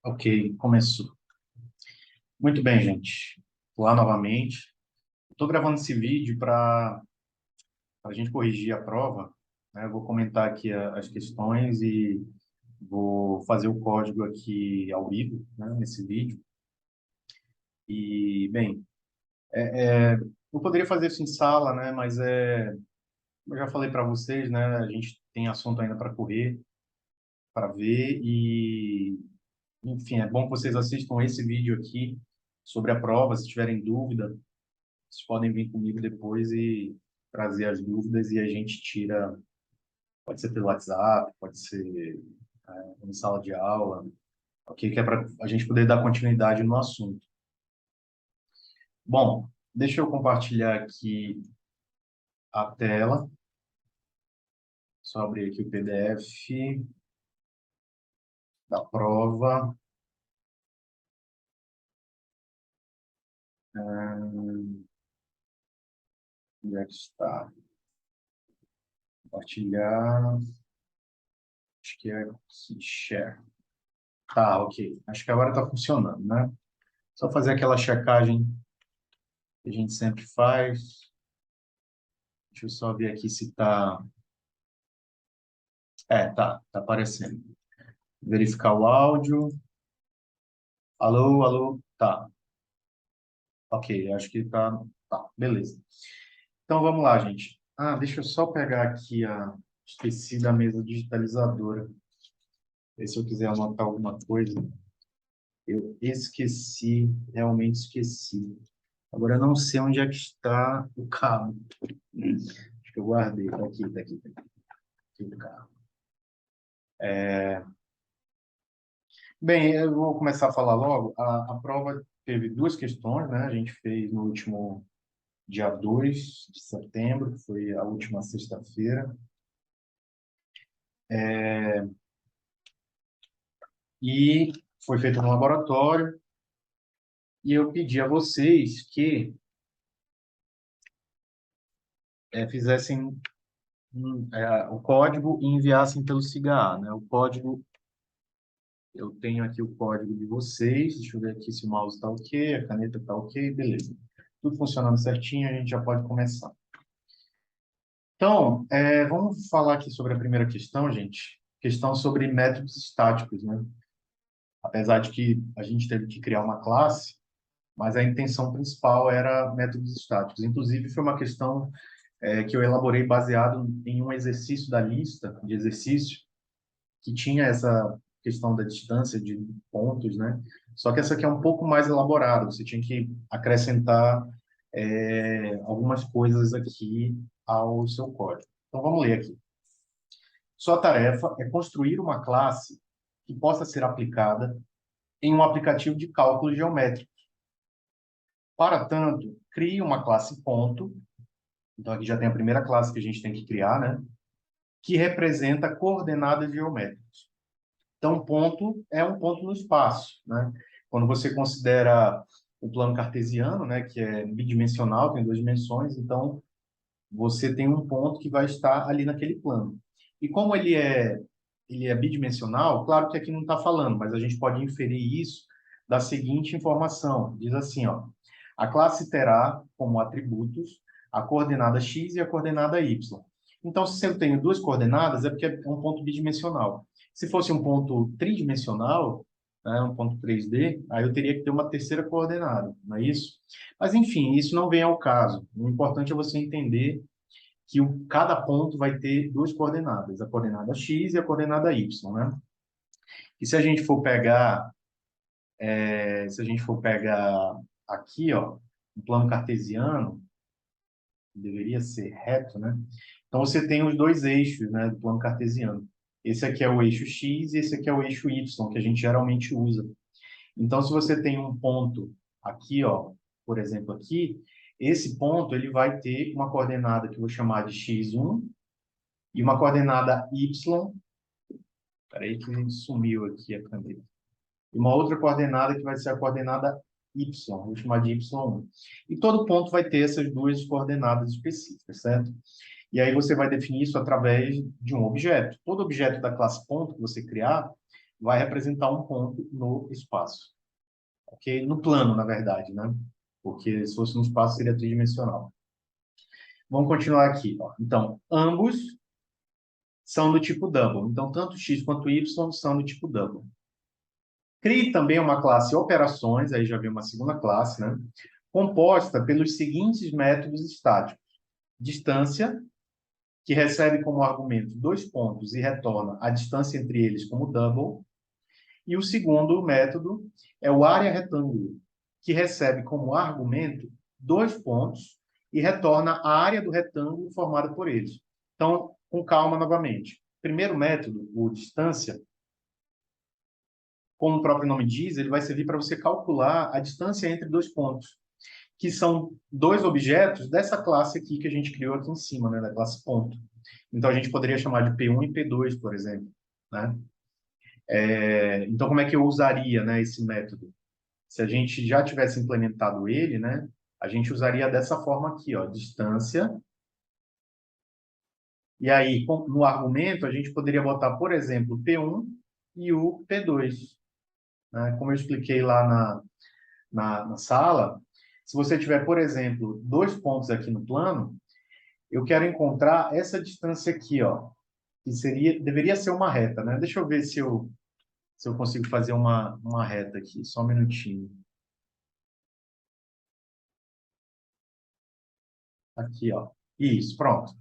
Ok, começou. Muito bem, gente. Lá novamente. Estou gravando esse vídeo para a gente corrigir a prova, né? Eu vou comentar aqui as questões e vou fazer o código aqui ao vivo, né, nesse vídeo. E, bem, eu poderia fazer isso em sala, né? Mas eu já falei para vocês, né? A gente tem assunto ainda para correr, para ver e, enfim, é bom que vocês assistam esse vídeo aqui sobre a prova, se tiverem dúvida. Vocês podem vir comigo depois e trazer as dúvidas e a gente tira, pode ser pelo WhatsApp, pode ser em sala de aula, ok? Que é para a gente poder dar continuidade no assunto. Bom, deixa eu compartilhar aqui a tela. Só abrir aqui o PDF da prova. Onde é que está? Compartilhar. Acho que é aqui, share. Tá, ok. Acho que agora está funcionando, né? Só fazer aquela checagem que a gente sempre faz. Deixa eu só ver aqui se está. Tá aparecendo. Verificar o áudio. Alô, alô, tá. Ok, acho que tá, beleza. Então vamos lá, gente. Deixa eu só pegar aqui esqueci da mesa digitalizadora. Ver se eu quiser anotar alguma coisa. Eu esqueci, realmente esqueci. Agora eu não sei onde é que está o cabo. Acho que eu guardei. Tá aqui o carro. Bem, eu vou começar a falar logo. A prova teve duas questões, né? A gente fez no último dia 2 de setembro, que foi a última sexta-feira. E foi feito no laboratório. E eu pedi a vocês que fizessem o código e enviassem pelo SIGA, né? O código, eu tenho aqui o código de vocês. Deixa eu ver aqui se o mouse está ok, a caneta está ok, beleza. Tudo funcionando certinho, a gente já pode começar. Então, vamos falar aqui sobre a primeira questão, gente. Questão sobre métodos estáticos, né? Apesar de que a gente teve que criar uma classe, mas a intenção principal era métodos estáticos. Inclusive, foi uma questão que eu elaborei baseado em um exercício da lista de exercício que tinha essa questão da distância de pontos, né? Só que essa aqui é um pouco mais elaborada. Você tinha que acrescentar algumas coisas aqui ao seu código. Então, vamos ler aqui. Sua tarefa é construir uma classe que possa ser aplicada em um aplicativo de cálculo geométrico. Para tanto, crie uma classe ponto. Então, aqui já tem a primeira classe que a gente tem que criar, né? Que representa coordenadas geométricas. Então, ponto é um ponto no espaço, né? Quando você considera o plano cartesiano, né, que é bidimensional, tem duas dimensões, então você tem um ponto que vai estar ali naquele plano. E como ele é bidimensional, claro que aqui não está falando, mas a gente pode inferir isso da seguinte informação. Diz assim, ó, a classe terá como atributos a coordenada x e a coordenada y. Então, se eu tenho duas coordenadas, é porque é um ponto bidimensional. Se fosse um ponto tridimensional, né, um ponto 3D, aí eu teria que ter uma terceira coordenada, não é isso? Mas, enfim, isso não vem ao caso. O importante é você entender que cada ponto vai ter duas coordenadas, a coordenada x e a coordenada y, né? E se a gente for pegar aqui, ó, o plano cartesiano, deveria ser reto, né? Então você tem os dois eixos, né, do plano cartesiano. Esse aqui é o eixo x e esse aqui é o eixo y, que a gente geralmente usa. Então, se você tem um ponto aqui, ó, por exemplo, aqui, esse ponto ele vai ter uma coordenada que eu vou chamar de x1 e uma coordenada y. Peraí que sumiu aqui a caneta. E uma outra coordenada que vai ser a coordenada y, vou chamar de y1. E todo ponto vai ter essas duas coordenadas específicas, certo? E aí você vai definir isso através de um objeto. Todo objeto da classe ponto que você criar vai representar um ponto no espaço. Ok? No plano, na verdade, né? Porque se fosse no espaço seria tridimensional. Vamos continuar aqui. Ó. Então, ambos são do tipo double. Então, tanto x quanto y são do tipo double. Crie também uma classe operações, aí já vem uma segunda classe, né? Composta pelos seguintes métodos estáticos. Distância, que recebe como argumento dois pontos e retorna a distância entre eles como double. E o segundo método é o área retângulo, que recebe como argumento dois pontos e retorna a área do retângulo formada por eles. Então, com calma novamente. Primeiro método, o distância, como o próprio nome diz, ele vai servir para você calcular a distância entre dois pontos, que são dois objetos dessa classe aqui que a gente criou aqui em cima, né, da classe ponto. Então, a gente poderia chamar de P1 e P2, por exemplo. Né? Então, como é que eu usaria, né, esse método? Se a gente já tivesse implementado ele, né, a gente usaria dessa forma aqui, ó, distância. E aí, no argumento, a gente poderia botar, por exemplo, P1 e o P2. Né? Como eu expliquei lá na sala, se você tiver, por exemplo, dois pontos aqui no plano, eu quero encontrar essa distância aqui, ó, que deveria ser uma reta, né? Deixa eu ver se eu consigo fazer uma reta aqui, só um minutinho. Aqui, ó. Isso, pronto.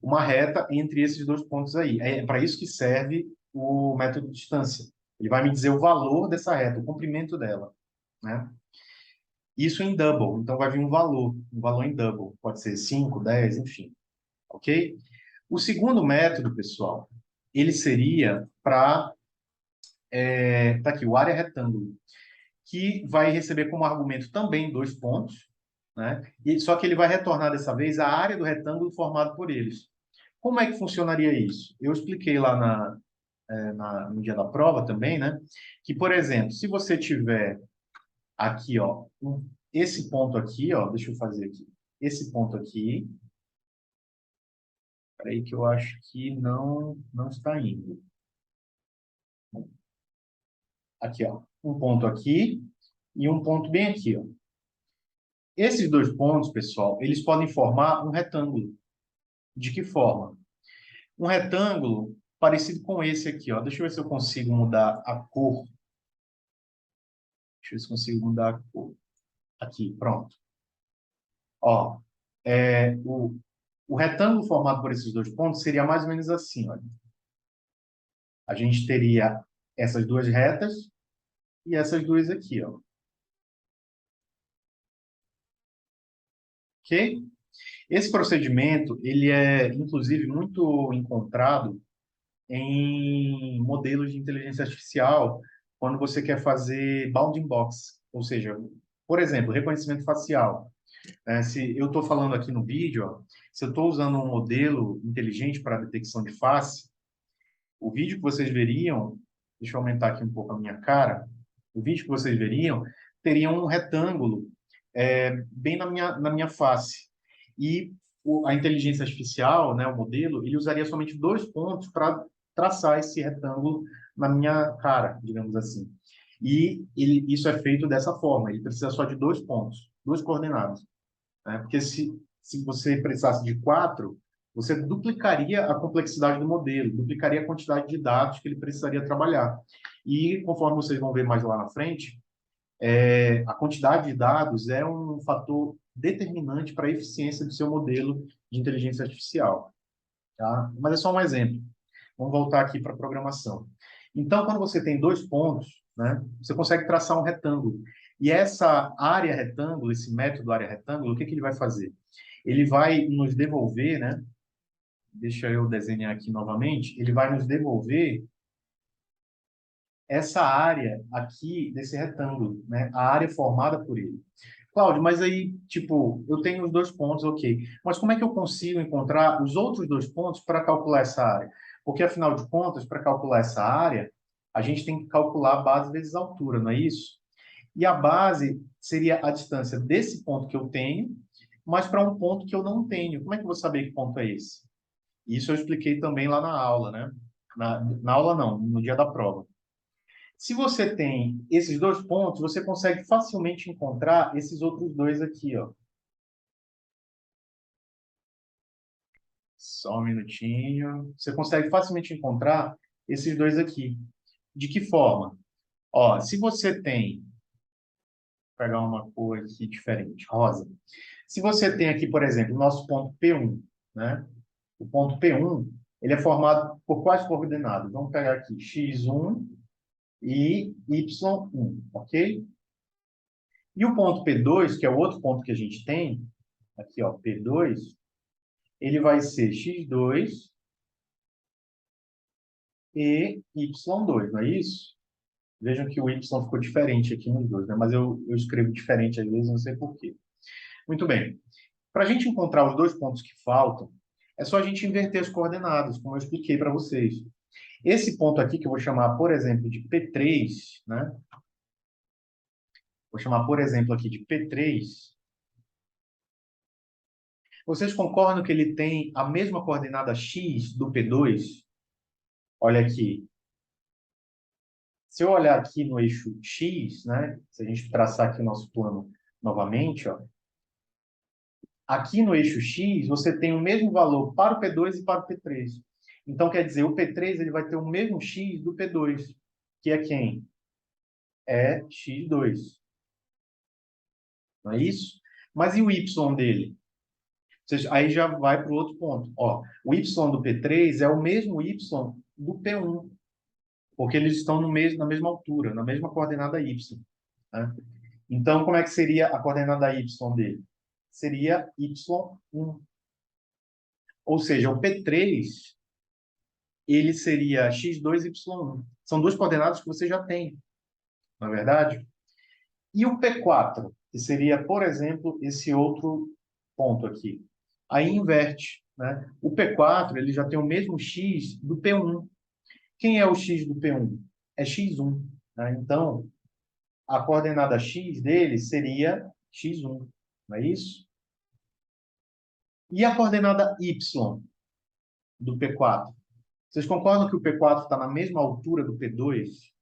Uma reta entre esses dois pontos aí. É para isso que serve o método de distância. Ele vai me dizer o valor dessa reta, o comprimento dela, né? Isso em double, então vai vir um valor em double. Pode ser 5, 10, enfim. Ok? O segundo método, pessoal, ele seria para... tá aqui, o área retângulo, que vai receber como argumento também dois pontos, né? Só que ele vai retornar dessa vez a área do retângulo formado por eles. Como é que funcionaria isso? Eu expliquei lá no dia da prova também, né? Que, por exemplo, se você tiver aqui, ó, esse ponto aqui, ó, deixa eu fazer aqui, esse ponto aqui, peraí que eu acho que não está indo. Aqui, ó, um ponto aqui e um ponto bem aqui, ó. Esses dois pontos, pessoal, eles podem formar um retângulo. De que forma? Um retângulo parecido com esse aqui, ó. Deixa eu ver se eu consigo mudar a cor. Deixa eu ver se eu consigo mudar a cor. Aqui, pronto. Ó, o retângulo formado por esses dois pontos seria mais ou menos assim, olha. A gente teria essas duas retas e essas duas aqui, ó. Ok? Esse procedimento, ele é, inclusive, muito encontrado em modelos de inteligência artificial, quando você quer fazer bounding box, ou seja, por exemplo, reconhecimento facial. Se eu estou falando aqui no vídeo, ó, se eu estou usando um modelo inteligente para detecção de face, o vídeo que vocês veriam, deixa eu aumentar aqui um pouco a minha cara, o vídeo que vocês veriam teria um retângulo bem na minha face. E a inteligência artificial, né, o modelo, ele usaria somente dois pontos para traçar esse retângulo na minha cara, digamos assim. E isso é feito dessa forma, ele precisa só de dois pontos, duas coordenadas. Né? Porque se você precisasse de quatro, você duplicaria a complexidade do modelo, duplicaria a quantidade de dados que ele precisaria trabalhar. E, conforme vocês vão ver mais lá na frente, a quantidade de dados é um fator determinante para a eficiência do seu modelo de inteligência artificial. Tá? Mas é só um exemplo. Vamos voltar aqui para a programação. Então, quando você tem dois pontos, né, você consegue traçar um retângulo. E essa área retângulo, esse método área retângulo, o que ele vai fazer? Ele vai nos devolver, né? Deixa eu desenhar aqui novamente. Ele vai nos devolver essa área aqui desse retângulo, né? A área formada por ele. Cláudio, mas aí, tipo, eu tenho os dois pontos, ok. Mas como é que eu consigo encontrar os outros dois pontos para calcular essa área? Porque, afinal de contas, para calcular essa área, a gente tem que calcular a base vezes a altura, não é isso? E a base seria a distância desse ponto que eu tenho, mas para um ponto que eu não tenho. Como é que eu vou saber que ponto é esse? Isso eu expliquei também lá na aula, né? Na aula não, no dia da prova. Se você tem esses dois pontos, você consegue facilmente encontrar esses outros dois aqui, ó. Só um minutinho. Você consegue facilmente encontrar esses dois aqui. De que forma? Ó, se você tem, vou pegar uma cor aqui diferente, rosa. Se você tem aqui, por exemplo, o nosso ponto P1, né? O ponto P1, ele é formado por quais coordenadas? Vamos pegar aqui x1 e y1, ok? E o ponto P2, que é o outro ponto que a gente tem, aqui, ó, P2, ele vai ser x2 e y2, não é isso? Vejam que o y ficou diferente aqui nos dois, né? Mas eu escrevo diferente às vezes, não sei por quê. Muito bem. Para a gente encontrar os dois pontos que faltam, é só a gente inverter as coordenadas, como eu expliquei para vocês. Esse ponto aqui, que eu vou chamar, por exemplo, de P3, né? Vou chamar, por exemplo, aqui de P3. Vocês concordam que ele tem a mesma coordenada x do P2? Olha aqui. Se eu olhar aqui no eixo x, né? Se a gente traçar aqui o nosso plano novamente, ó. Aqui no eixo x, você tem o mesmo valor para o P2 e para o P3. Então, quer dizer, o P3 ele vai ter o mesmo x do P2, que é quem? É x2. Não é isso? Mas e o y dele? Aí já vai para o outro ponto. Ó, o y do P3 é o mesmo y do P1, porque eles estão no mesmo, na mesma altura, na mesma coordenada y. Né? Então, como é que seria a coordenada y dele? Seria y1. Ou seja, o P3 ele seria x2, y1. São duas coordenadas que você já tem, não é verdade? E o P4, que seria, por exemplo, esse outro ponto aqui. Aí inverte, né? O P4 ele já tem o mesmo x do P1. Quem é o x do P1? É x1. Né? Então, a coordenada x dele seria x1. Não é isso? E a coordenada y do P4? Vocês concordam que o P4 está na mesma altura do P2?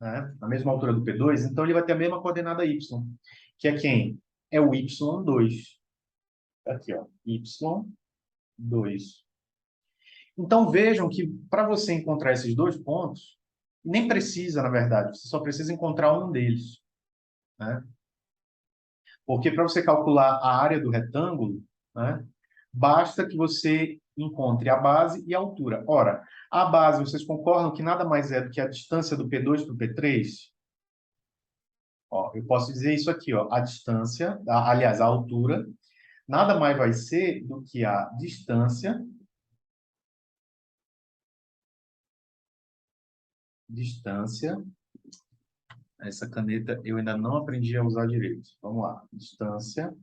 Né? Na mesma altura do P2? Então, ele vai ter a mesma coordenada y, que é quem? É o y2. Aqui, ó, y2. Então, vejam que para você encontrar esses dois pontos, nem precisa, na verdade, você só precisa encontrar um deles. Né? Porque para você calcular a área do retângulo, né, basta que você encontre a base e a altura. Ora, a base, vocês concordam que nada mais é do que a distância do P2 para o P3? Ó, eu posso dizer isso aqui, ó, a distância, aliás, a altura, nada mais vai ser do que a distância, essa caneta eu ainda não aprendi a usar direito. Vamos lá, distância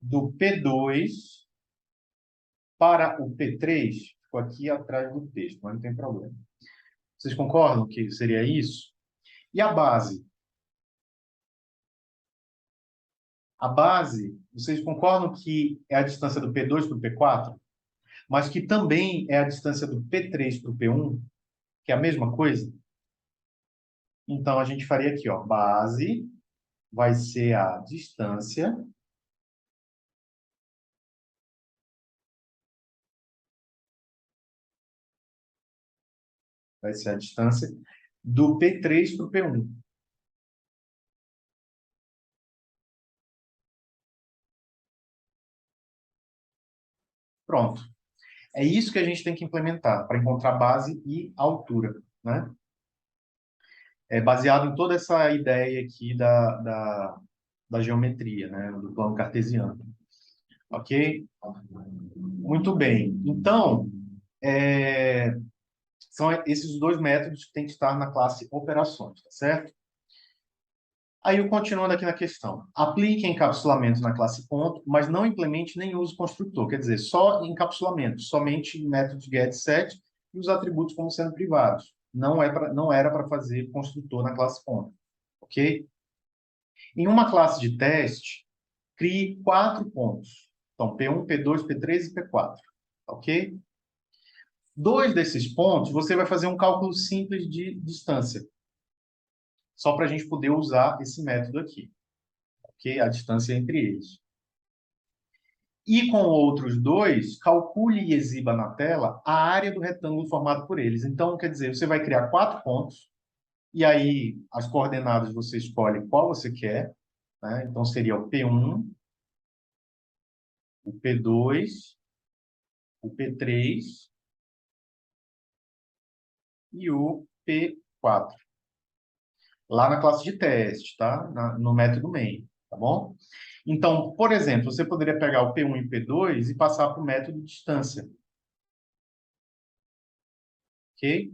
do P2 para o P3, ficou aqui atrás do texto, mas não tem problema. Vocês concordam que seria isso? E a base? A base, vocês concordam que é a distância do P2 para o P4, mas que também é a distância do P3 para o P1, que é a mesma coisa? Então, a gente faria aqui, ó, base vai ser a distância vai ser a distância do P3 para o P1. Pronto. É isso que a gente tem que implementar para encontrar base e altura, né? É baseado em toda essa ideia aqui da geometria, né? Do plano cartesiano. Ok? Muito bem. Então, são esses dois métodos que têm que estar na classe operações, tá certo? Aí eu continuando aqui na questão. Aplique encapsulamento na classe ponto, mas não implemente nem use construtor. Quer dizer, só encapsulamento, somente métodos get, set e os atributos como sendo privados. Não era para fazer construtor na classe ponto. Ok? Em uma classe de teste, crie 4 pontos. Então, P1, P2, P3 e P4. Ok? Dois desses pontos, você vai fazer um cálculo simples de distância, só para a gente poder usar esse método aqui, ok? A distância entre eles. E com outros dois, calcule e exiba na tela a área do retângulo formado por eles. Então, quer dizer, você vai criar 4 pontos, e aí as coordenadas você escolhe qual você quer, né? Então, seria o P1, o P2, o P3 e o P4. Lá na classe de teste, tá? No método main, tá bom? Então, por exemplo, você poderia pegar o P1 e o P2 e passar para o método de distância, ok?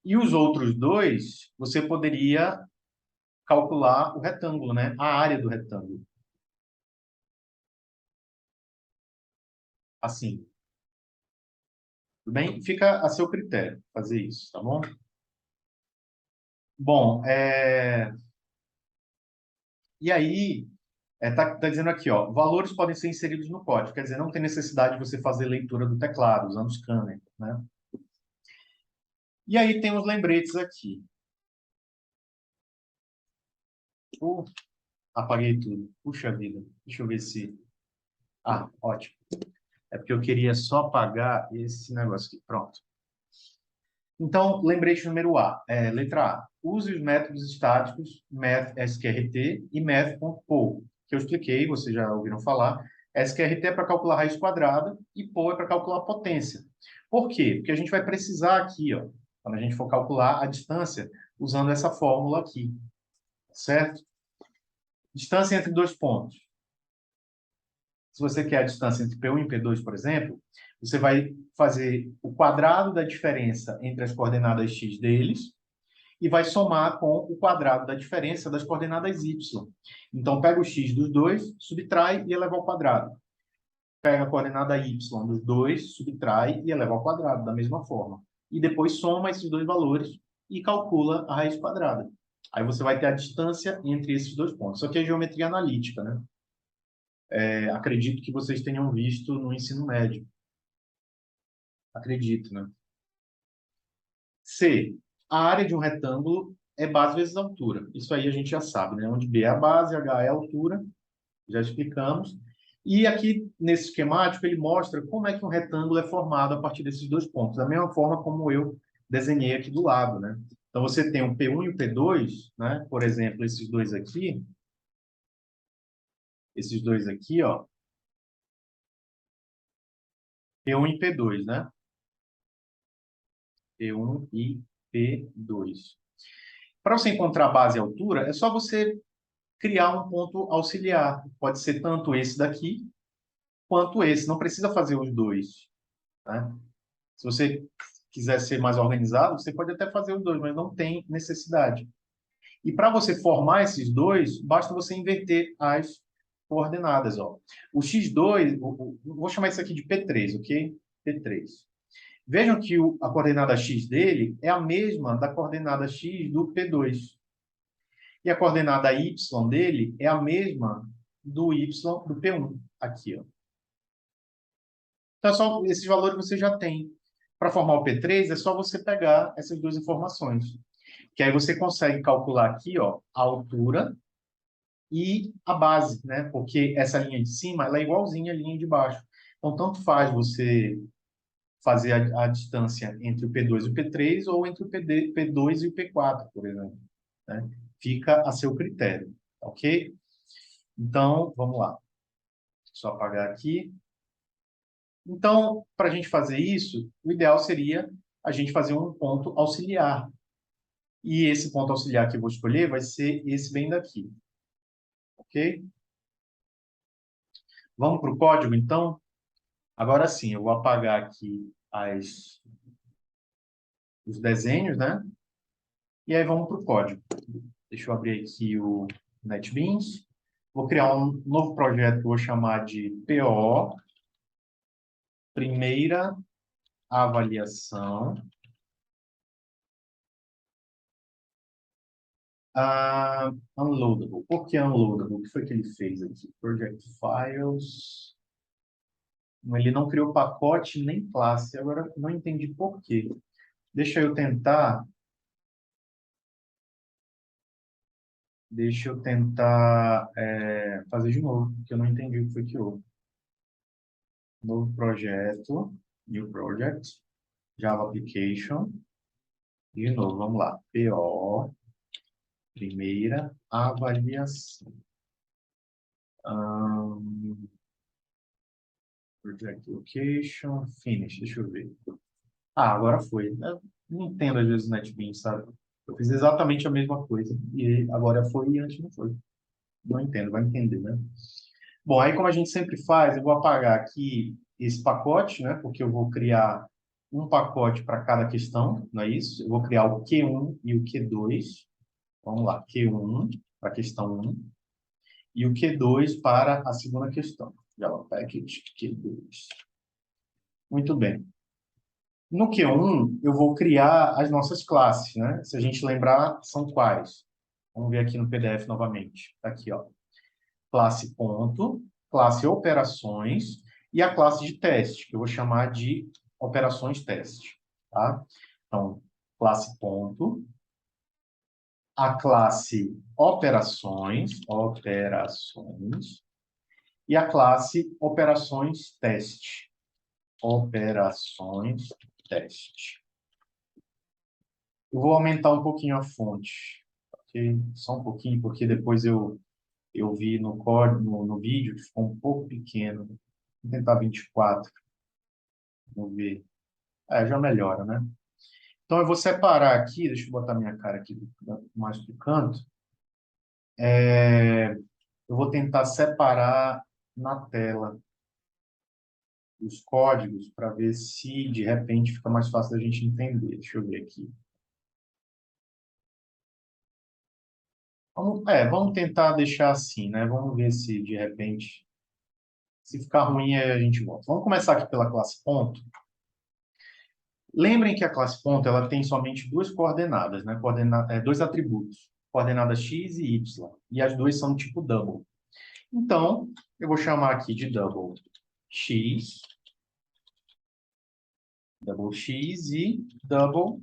E os outros dois, você poderia calcular o retângulo, né? A área do retângulo. Assim, tudo bem? Fica a seu critério fazer isso, tá bom? Bom, e aí, tá dizendo aqui, ó, valores podem ser inseridos no código, quer dizer, não tem necessidade de você fazer leitura do teclado, usando o scanner, né? E aí tem os lembretes aqui. Uh, apaguei tudo. Puxa vida. Deixa eu ver se... Ah, ótimo. É porque eu queria só apagar esse negócio aqui. Pronto. Então, lembrete número A. Letra A. Use os métodos estáticos math.sqrt e math.poll, que eu expliquei, vocês já ouviram falar. SQRT é para calcular a raiz quadrada e poll é para calcular a potência. Por quê? Porque a gente vai precisar aqui, ó, quando a gente for calcular a distância, usando essa fórmula aqui, certo? Distância entre dois pontos. Se você quer a distância entre P1 e P2, por exemplo, você vai fazer o quadrado da diferença entre as coordenadas x deles e vai somar com o quadrado da diferença das coordenadas y. Então, pega o x dos dois, subtrai e eleva ao quadrado. Pega a coordenada y dos dois, subtrai e eleva ao quadrado, da mesma forma. E depois soma esses dois valores e calcula a raiz quadrada. Aí você vai ter a distância entre esses dois pontos. Isso aqui é geometria analítica, né? Acredito que vocês tenham visto no ensino médio. Acredito, né? C. A área de um retângulo é base vezes altura. Isso aí a gente já sabe, né? Onde B é a base, H é a altura, já explicamos. E aqui, nesse esquemático, ele mostra como é que um retângulo é formado a partir desses dois pontos, da mesma forma como eu desenhei aqui do lado, né? Então, você tem o P1 e o P2, né? Por exemplo, esses dois aqui, ó, P1 e P2, né? P1 e P2. Para você encontrar a base e a altura, é só você criar um ponto auxiliar. Pode ser tanto esse daqui, quanto esse. Não precisa fazer os dois, né? Se você quiser ser mais organizado, você pode até fazer os dois, mas não tem necessidade. E para você formar esses dois, basta você inverter as coordenadas. Ó. O x2, vou chamar isso aqui de P3, ok? P3. Vejam que a coordenada x dele é a mesma da coordenada x do P2. E a coordenada y dele é a mesma do y do P1, aqui. Ó. Então, esses valores você já tem. Para formar o P3, é só você pegar essas duas informações. Que aí você consegue calcular aqui, ó, a altura e a base, né? Porque essa linha de cima ela é igualzinha à linha de baixo. Então, tanto faz você fazer a distância entre o P2 e o P3 ou entre o P2 e o P4, por exemplo. Né? Fica a seu critério, ok? Então, vamos lá. Só apagar aqui. Então, para a gente fazer isso, o ideal seria a gente fazer um ponto auxiliar. E esse ponto auxiliar que eu vou escolher vai ser esse bem daqui. Ok? Vamos para o código, então? Agora sim, eu vou apagar aqui os desenhos, né? E aí vamos para o código. Deixa eu abrir aqui o NetBeans. Vou criar um novo projeto que eu vou chamar de PO, Primeira Avaliação. Unloadable. Por que unloadable? O que foi que ele fez aqui? Project Files. Ele não criou pacote nem classe. Agora, não entendi por quê. Deixa eu tentar... Deixa eu tentar fazer de novo, porque eu não entendi o que foi que houve. Novo projeto, new project, Java application. De novo, vamos lá. PO, primeira avaliação. Project location, finish, deixa eu ver. Ah, agora foi. Eu não entendo às vezes o NetBeans, sabe? Eu fiz exatamente a mesma coisa. E agora foi e antes não foi. Não entendo, vai entender, né? Bom, aí como a gente sempre faz, eu vou apagar aqui esse pacote, né? Porque eu vou criar um pacote para cada questão, não é isso? Eu vou criar o Q1 e o Q2. Vamos lá, Q1 para a questão 1 e o Q2 para a segunda questão. Java Package Q2. Muito bem. No Q1, eu vou criar as nossas classes, né? Se a gente lembrar, são quais? Vamos ver aqui no PDF novamente. Tá aqui, ó. Classe ponto, classe operações e a classe de teste, que eu vou chamar de operações teste, tá? Então, classe ponto, a classe operações e a classe operações teste. Operações teste. Eu vou aumentar um pouquinho a fonte, ok? Só um pouquinho, porque depois eu vi no código, no vídeo, que ficou um pouco pequeno. Vou tentar 24. Vamos ver. Já melhora, né? Então, eu vou separar aqui, deixa eu botar minha cara aqui mais pro canto. Eu vou tentar separar na tela os códigos para ver se, de repente, fica mais fácil da gente entender. Deixa eu ver aqui. Vamos tentar deixar assim, né? Vamos ver se, de repente, se ficar ruim, aí a gente volta. Vamos começar aqui pela classe ponto. Lembrem que a classe ponto ela tem somente duas coordenadas, né? Dois atributos, coordenada x e y. E as duas são tipo double. Então, eu vou chamar aqui de double x e double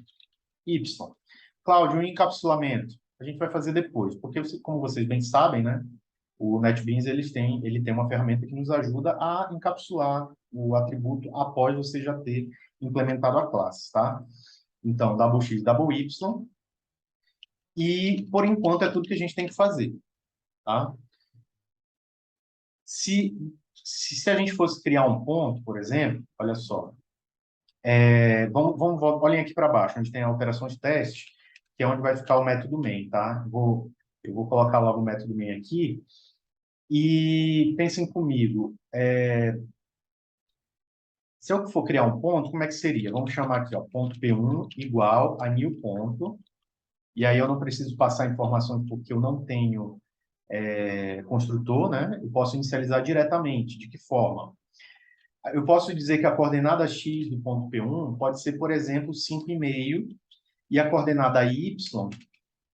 y. Cláudio, um encapsulamento. A gente vai fazer depois, porque, como vocês bem sabem, né? O NetBeans ele tem uma ferramenta que nos ajuda a encapsular o atributo após você já ter implementado a classe, tá? Então, double x, double y, e por enquanto é tudo que a gente tem que fazer, tá? Se, se a gente fosse criar um ponto, por exemplo, olha só, olhem aqui para baixo, onde tem a operação de teste, que é onde vai ficar o método main, tá? Eu vou colocar logo o método main aqui, e pensem comigo, se eu for criar um ponto, como é que seria? Vamos chamar aqui, ó, ponto P1 igual a new ponto, e aí eu não preciso passar informações porque eu não tenho construtor, né? Eu posso inicializar diretamente. De que forma? Eu posso dizer que a coordenada x do ponto P1 pode ser, por exemplo, 5,5, e a coordenada y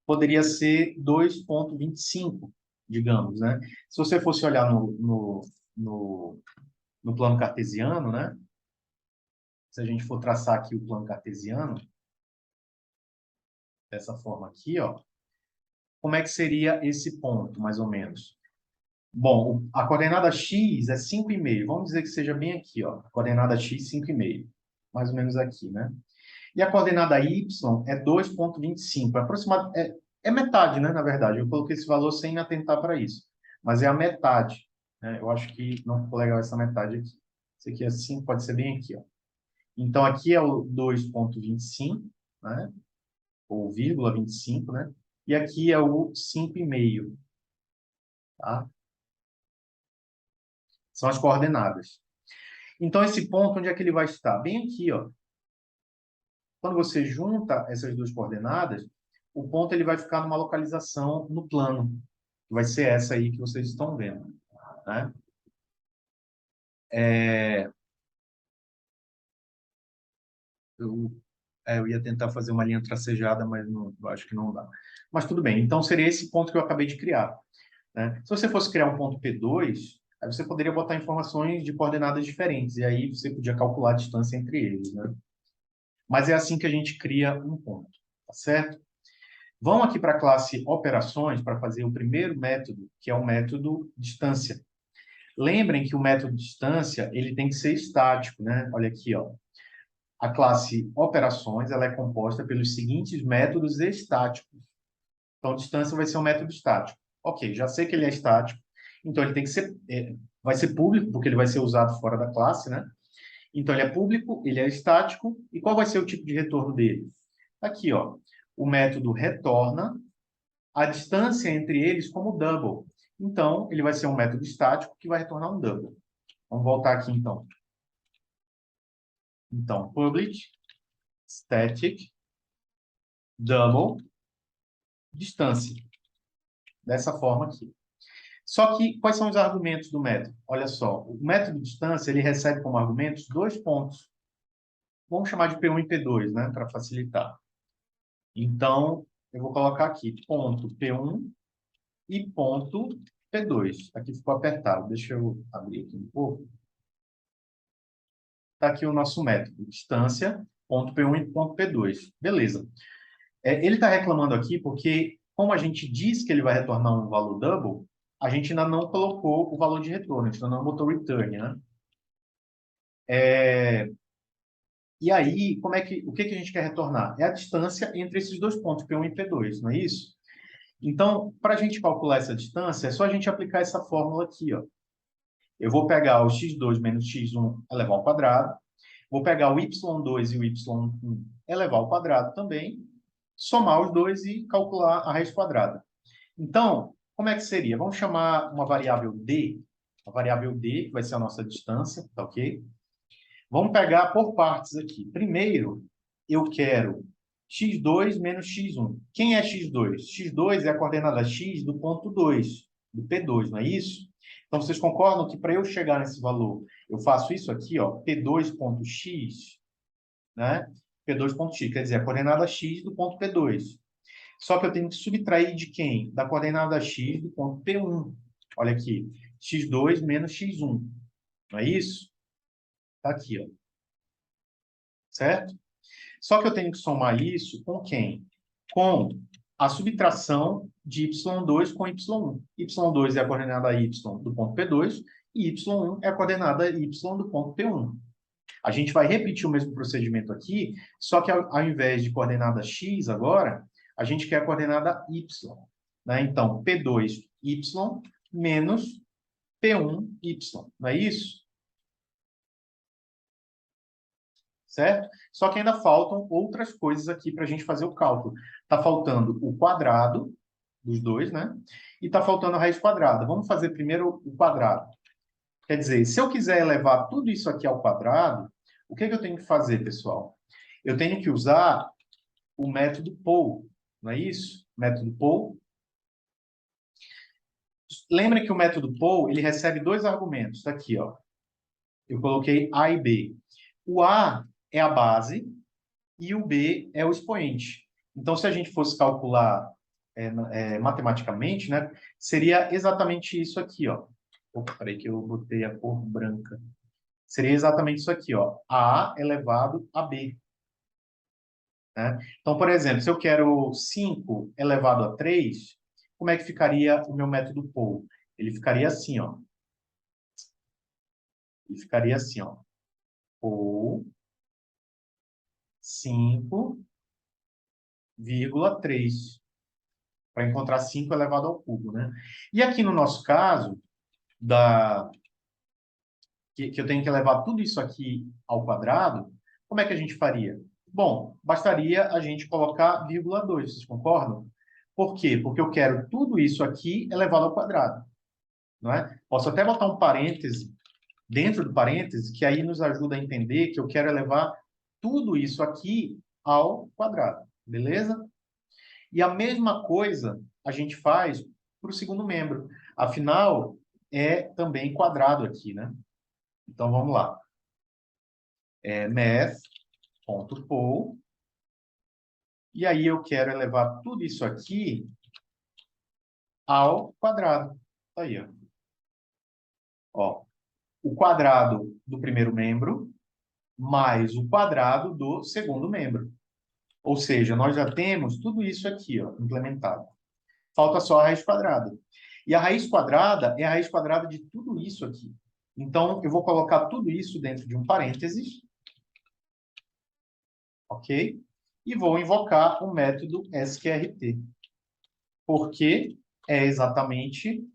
poderia ser 2,25, digamos, né? Se você fosse olhar no plano cartesiano, né? Se a gente for traçar aqui o plano cartesiano, dessa forma aqui, ó, como é que seria esse ponto, mais ou menos? Bom, a coordenada x é 5,5. Vamos dizer que seja bem aqui, ó. A coordenada x, 5,5. Mais ou menos aqui, né? E a coordenada y é 2,25. É metade, né, na verdade. Eu coloquei esse valor sem atentar para isso. Mas é a metade, né? Eu acho que não ficou legal essa metade aqui. Isso aqui é 5, pode ser bem aqui, ó. Então, aqui é o 2,25, né? Ou vírgula 25, né? E aqui é o 5,5, tá? São as coordenadas. Então, esse ponto, onde é que ele vai estar? Bem aqui, ó. Quando você junta essas duas coordenadas, o ponto ele vai ficar numa localização no plano, que vai ser essa aí que vocês estão vendo, né? É, eu, eu ia tentar fazer uma linha tracejada, mas não, eu acho que não dá. Mas tudo bem. Então, seria esse ponto que eu acabei de criar, né? Se você fosse criar um ponto P2, Aí você poderia botar informações de coordenadas diferentes, e aí você podia calcular a distância entre eles, né? Mas é assim que a gente cria um ponto, tá certo? Vão aqui para a classe operações para fazer o primeiro método, que é o método distância. Lembrem que o método distância, ele tem que ser estático, né? Olha aqui, ó. A classe operações, ela é composta pelos seguintes métodos estáticos. Então, distância vai ser um método estático. Ok, já sei que ele é estático, então ele tem que ser, vai ser público, porque ele vai ser usado fora da classe, né? Então, ele é público, ele é estático, e qual vai ser o tipo de retorno dele? Aqui, ó, o método retorna a distância entre eles como double. Então, ele vai ser um método estático que vai retornar um double. Vamos voltar aqui, então. Então, public, static, double, distância. Dessa forma aqui. Só que, quais são os argumentos do método? Olha só, o método de distância, ele recebe como argumentos dois pontos. Vamos chamar de P1 e P2, né, para facilitar. Então, eu vou colocar aqui ponto P1 e ponto P2. Aqui ficou apertado. Deixa eu abrir aqui um pouco. Está aqui o nosso método, distância, ponto P1 e ponto P2. Beleza. Ele está reclamando aqui porque, como a gente diz que ele vai retornar um valor double, a gente ainda não colocou o valor de retorno, a gente ainda não botou return, né? E aí, o que a gente quer retornar? É a distância entre esses dois pontos, P1 e P2, não é isso? Então, para a gente calcular essa distância, é só a gente aplicar essa fórmula aqui, ó. Eu vou pegar o x2 menos x1 elevado ao quadrado, vou pegar o y2 e o y1 elevado ao quadrado também, somar os dois e calcular a raiz quadrada. Então, como é que seria? Vamos chamar uma variável d, a variável d, que vai ser a nossa distância, tá ok? Vamos pegar por partes aqui. Primeiro, eu quero x2 menos x1. Quem é x2? x2 é a coordenada x do ponto 2, do P2, não é isso? Então, vocês concordam que para eu chegar nesse valor, eu faço isso aqui, ó, P2.x, né? P2.x, quer dizer, a coordenada x do ponto P2. Só que eu tenho que subtrair de quem? Da coordenada x do ponto P1. Olha aqui, x2 menos x1. Não é isso? Está aqui, ó. Certo? Só que eu tenho que somar isso com quem? Com a subtração de y2 com y1. y2 é a coordenada y do ponto P2 e y1 é a coordenada y do ponto P1. A gente vai repetir o mesmo procedimento aqui, só que ao invés de coordenada x agora, a gente quer a coordenada y. Né? Então, P2y menos P1y. Não é isso? Certo? Só que ainda faltam outras coisas aqui para a gente fazer o cálculo. Está faltando o quadrado dos dois, né? E está faltando a raiz quadrada. Vamos fazer primeiro o quadrado. Quer dizer, se eu quiser elevar tudo isso aqui ao quadrado, o que eu tenho que fazer, pessoal? Eu tenho que usar o método POU, não é isso? Método POU. Lembra que o método POU, ele recebe dois argumentos. Está aqui, ó. Eu coloquei A e B. O A é a base e o B é o expoente. Então, se a gente fosse calcular matematicamente, né, seria exatamente isso aqui, ó. Opa, peraí que eu botei a cor branca. Seria exatamente isso aqui, ó. A elevado a B. Né? Então, por exemplo, se eu quero 5 elevado a 3, como é que ficaria o meu método POU? Ele ficaria assim, ó. Ele ficaria assim, ó. POU 5,3 para encontrar 5 elevado ao cubo, né? E aqui no nosso caso, que eu tenho que levar tudo isso aqui ao quadrado, como é que a gente faria? Bom, bastaria a gente colocar vírgula 2, vocês concordam? Por quê? Porque eu quero tudo isso aqui elevado ao quadrado, não é? Posso até botar um parêntese dentro do parêntese, que aí nos ajuda a entender que eu quero elevar tudo isso aqui ao quadrado, beleza? E a mesma coisa a gente faz para o segundo membro. Afinal, é também quadrado aqui, né? Então, vamos lá. Math.poll. E aí eu quero elevar tudo isso aqui ao quadrado. Tá aí, ó. Ó, o quadrado do primeiro membro mais o quadrado do segundo membro. Ou seja, nós já temos tudo isso aqui, ó, implementado. Falta só a raiz quadrada. E a raiz quadrada é a raiz quadrada de tudo isso aqui. Então, eu vou colocar tudo isso dentro de um parênteses, ok? E vou invocar o método sqrt, porque é exatamente,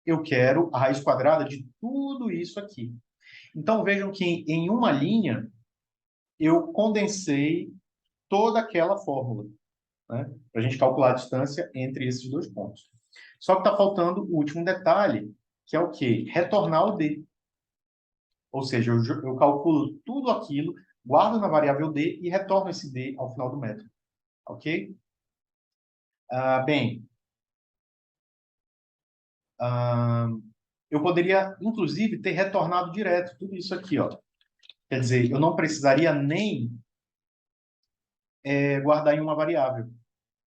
eu quero a raiz quadrada de tudo isso aqui. Então, vejam que em uma linha, eu condensei toda aquela fórmula, né? Para a gente calcular a distância entre esses dois pontos. Só que está faltando o último detalhe, que é o quê? Retornar o d. Ou seja, eu calculo tudo aquilo, guardo na variável d e retorno esse d ao final do método. Ok? Bem, eu poderia, inclusive, ter retornado direto tudo isso aqui. Ó. Quer dizer, eu não precisaria nem guardar em uma variável.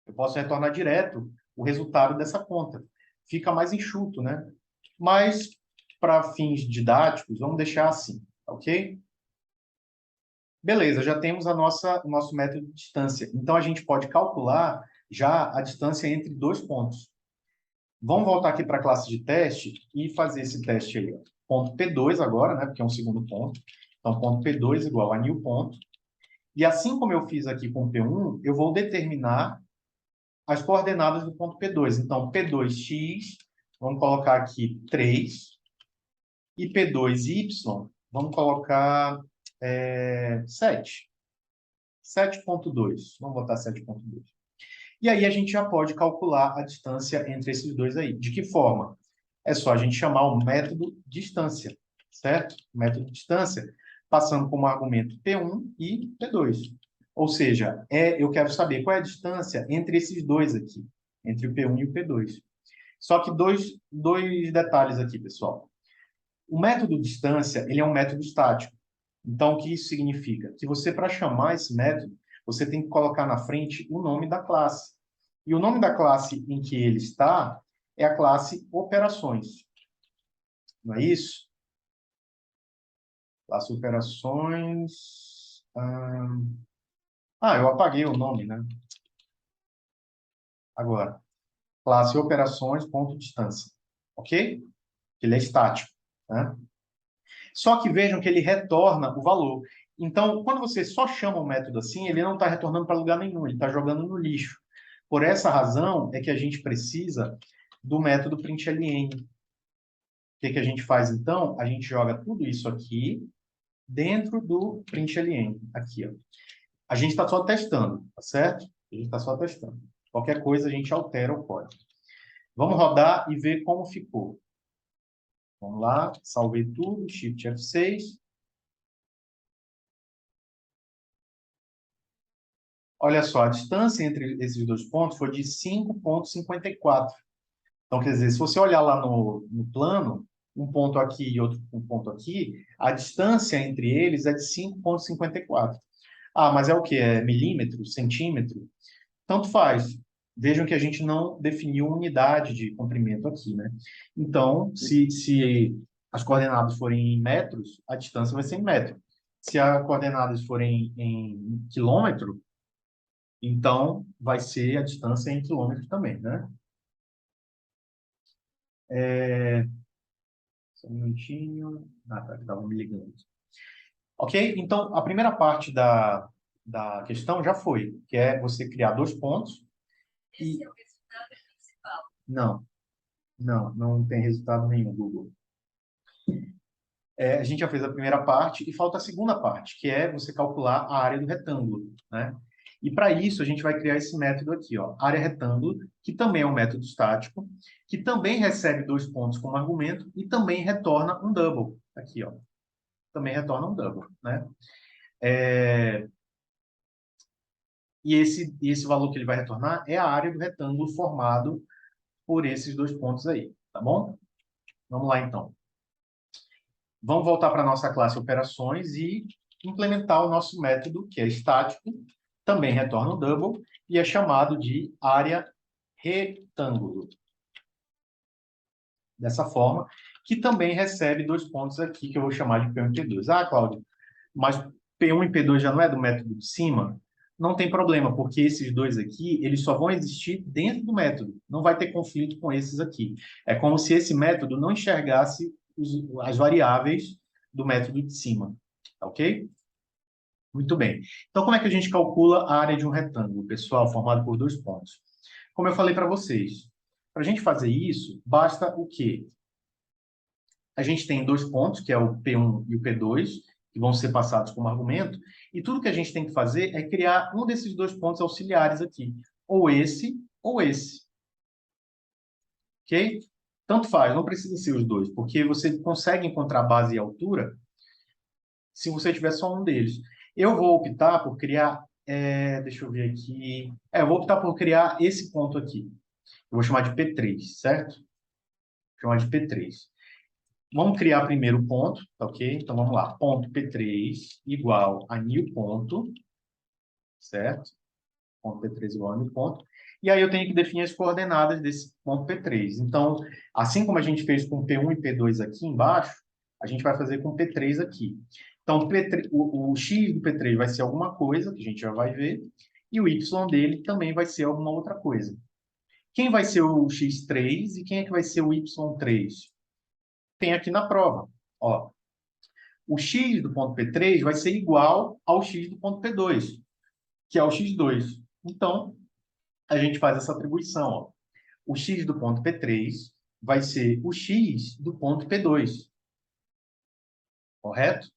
Eu posso retornar direto o resultado dessa conta. Fica mais enxuto, né? Mas, para fins didáticos, vamos deixar assim, ok? Beleza, já temos o nosso método de distância. Então, a gente pode calcular já a distância entre dois pontos. Vamos voltar aqui para a classe de teste e fazer esse teste aí. Ó. Ponto P2 agora, né? Porque é um segundo ponto. Então, ponto P2 igual a new ponto. E assim como eu fiz aqui com P1, eu vou determinar as coordenadas do ponto P2. Então, P2x, vamos colocar aqui 3. E P2y, vamos colocar 7. 7,2. Vamos botar 7,2. E aí a gente já pode calcular a distância entre esses dois aí. De que forma? É só a gente chamar o método distância, certo? O método distância, passando como argumento P1 e P2. Ou seja, eu quero saber qual é a distância entre esses dois aqui, entre o P1 e o P2. Só que dois detalhes aqui, pessoal. O método distância, ele é um método estático. Então, o que isso significa? Que você, para chamar esse método, você tem que colocar na frente o nome da classe. E o nome da classe em que ele está é a classe operações. Não é isso? Classe operações... eu apaguei o nome, né? Agora, classe operações, ponto distância. Ok? Ele é estático, né? Só que vejam que ele retorna o valor. Então, quando você só chama um método assim, ele não está retornando para lugar nenhum, ele está jogando no lixo. Por essa razão é que a gente precisa do método println. O que a gente faz, então? A gente joga tudo isso aqui dentro do println. Aqui, ó. A gente está só testando, tá certo? A gente está só testando. Qualquer coisa a gente altera o código. Vamos rodar e ver como ficou. Vamos lá, salvei tudo, Shift F6. Olha só, a distância entre esses dois pontos foi de 5,54. Então, quer dizer, se você olhar lá no plano, um ponto aqui e outro um ponto aqui, a distância entre eles é de 5,54. Ah, mas é o quê? É milímetro, centímetro? Tanto faz. Vejam que a gente não definiu unidade de comprimento aqui, né? Então, se as coordenadas forem em metros, a distância vai ser em metro. Se as coordenadas forem em quilômetro, então vai ser a distância em quilômetros também, né? Só um minutinho. Tá, estava me ligando. Ok? Então, a primeira parte da questão já foi, que é você criar dois pontos. Esse é o resultado principal. Não tem resultado nenhum, Google. A gente já fez a primeira parte e falta a segunda parte, que é você calcular a área do retângulo, né? E para isso a gente vai criar esse método aqui, ó, área retângulo, que também é um método estático, que também recebe dois pontos como argumento e também retorna um double, aqui, ó. Também retorna um double, né? E esse valor que ele vai retornar é a área do retângulo formado por esses dois pontos aí, tá bom? Vamos lá, então. Vamos voltar para a nossa classe operações e implementar o nosso método, que é estático, também retorna um double, e é chamado de área retângulo. Dessa forma, que também recebe 2 pontos aqui, que eu vou chamar de P1 e P2. Ah, Cláudio, mas P1 e P2 já não é do método de cima? Não tem problema, porque esses dois aqui, eles só vão existir dentro do método. Não vai ter conflito com esses aqui. É como se esse método não enxergasse as variáveis do método de cima. Tá ok? Muito bem. Então, como é que a gente calcula a área de um retângulo, pessoal, formado por 2 pontos? Como eu falei para vocês, para a gente fazer isso, basta o quê? A gente tem 2 pontos, que é o P1 e o P2, que vão ser passados como argumento, e tudo que a gente tem que fazer é criar um desses 2 pontos auxiliares aqui, ou esse, ou esse. Ok? Tanto faz, não precisa ser os dois, porque você consegue encontrar base e altura se você tiver só um deles. Eu vou optar por criar, deixa eu ver aqui, eu vou optar por criar esse ponto aqui. Eu vou chamar de P3, certo? Vou chamar de P3. Vamos criar primeiro o ponto, tá ok? Então vamos lá. Ponto P3 igual a new ponto, certo? Ponto P3 igual a new ponto. E aí eu tenho que definir as coordenadas desse ponto P3. Então, assim como a gente fez com P1 e P2 aqui embaixo, a gente vai fazer com P3 aqui. Então, P3, o x do P3 vai ser alguma coisa, que a gente já vai ver, e o y dele também vai ser alguma outra coisa. Quem vai ser o x3 e quem é que vai ser o y3? Tem aqui na prova. Ó, o x do ponto P3 vai ser igual ao x do ponto P2, que é o x2. Então, a gente faz essa atribuição. Ó. O x do ponto P3 vai ser o x do ponto P2. Correto?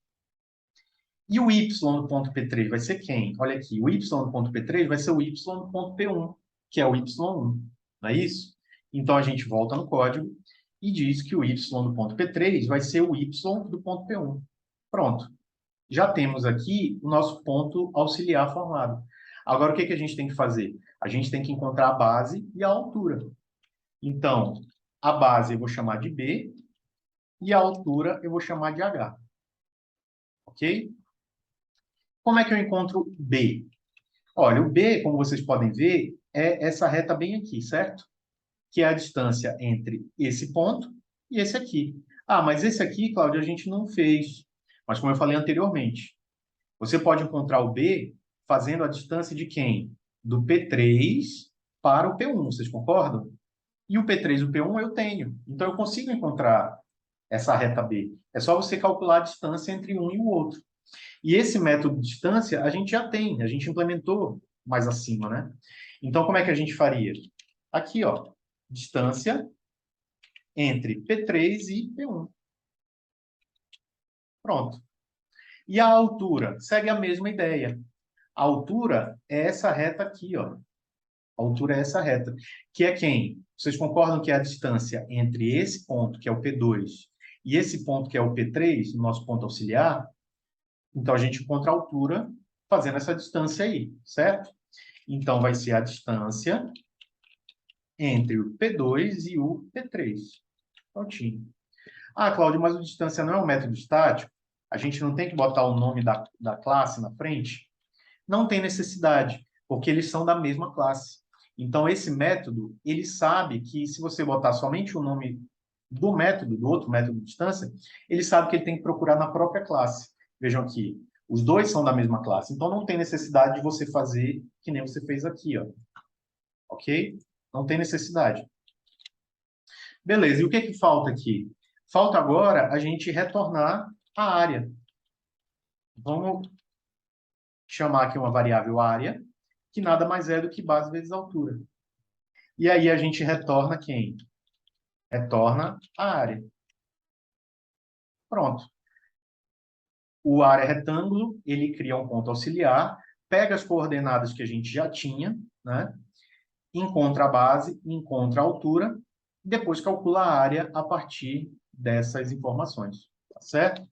E o y do ponto P3 vai ser quem? Olha aqui, o y do ponto P3 vai ser o y do ponto P1, que é o y1. Não é isso? Então, a gente volta no código e diz que o y do ponto P3 vai ser o y do ponto P1. Pronto. Já temos aqui o nosso ponto auxiliar formado. Agora, o que a gente tem que fazer? A gente tem que encontrar a base e a altura. Então, a base eu vou chamar de B e a altura eu vou chamar de H. Ok? Como é que eu encontro B? Olha, o B, como vocês podem ver, é essa reta bem aqui, certo? Que é a distância entre esse ponto e esse aqui. Ah, mas esse aqui, Cláudio, a gente não fez. Mas como eu falei anteriormente, você pode encontrar o B fazendo a distância de quem? Do P3 para o P1, vocês concordam? E o P3 e o P1 eu tenho. Então eu consigo encontrar essa reta B. É só você calcular a distância entre um e o outro. E esse método de distância a gente já tem, a gente implementou mais acima, né? Então como é que a gente faria? Aqui, ó, distância entre P3 e P1. Pronto. E a altura? Segue a mesma ideia. A altura é essa reta aqui, ó. A altura é essa reta. Que é quem? Vocês concordam que é a distância entre esse ponto, que é o P2, e esse ponto, que é o P3, o nosso ponto auxiliar? Então, a gente encontra a altura fazendo essa distância aí, certo? Então, vai ser a distância entre o P2 e o P3. Prontinho. Ah, Cláudio, mas o distância não é um método estático? A gente não tem que botar o nome da classe na frente? Não tem necessidade, porque eles são da mesma classe. Então, esse método, ele sabe que se você botar somente o nome do método, do outro método de distância, ele sabe que ele tem que procurar na própria classe. Vejam aqui, os dois são da mesma classe. Então, não tem necessidade de você fazer que nem você fez aqui, ó. Ok? Não tem necessidade. Beleza, e o que que falta aqui? Falta agora a gente retornar a área. Vamos chamar aqui uma variável área, que nada mais é do que base vezes altura. E aí a gente retorna quem? Retorna a área. Pronto. O área retângulo, ele cria um ponto auxiliar, pega as coordenadas que a gente já tinha, né? Encontra a base, encontra a altura, e depois calcula a área a partir dessas informações. Tá certo?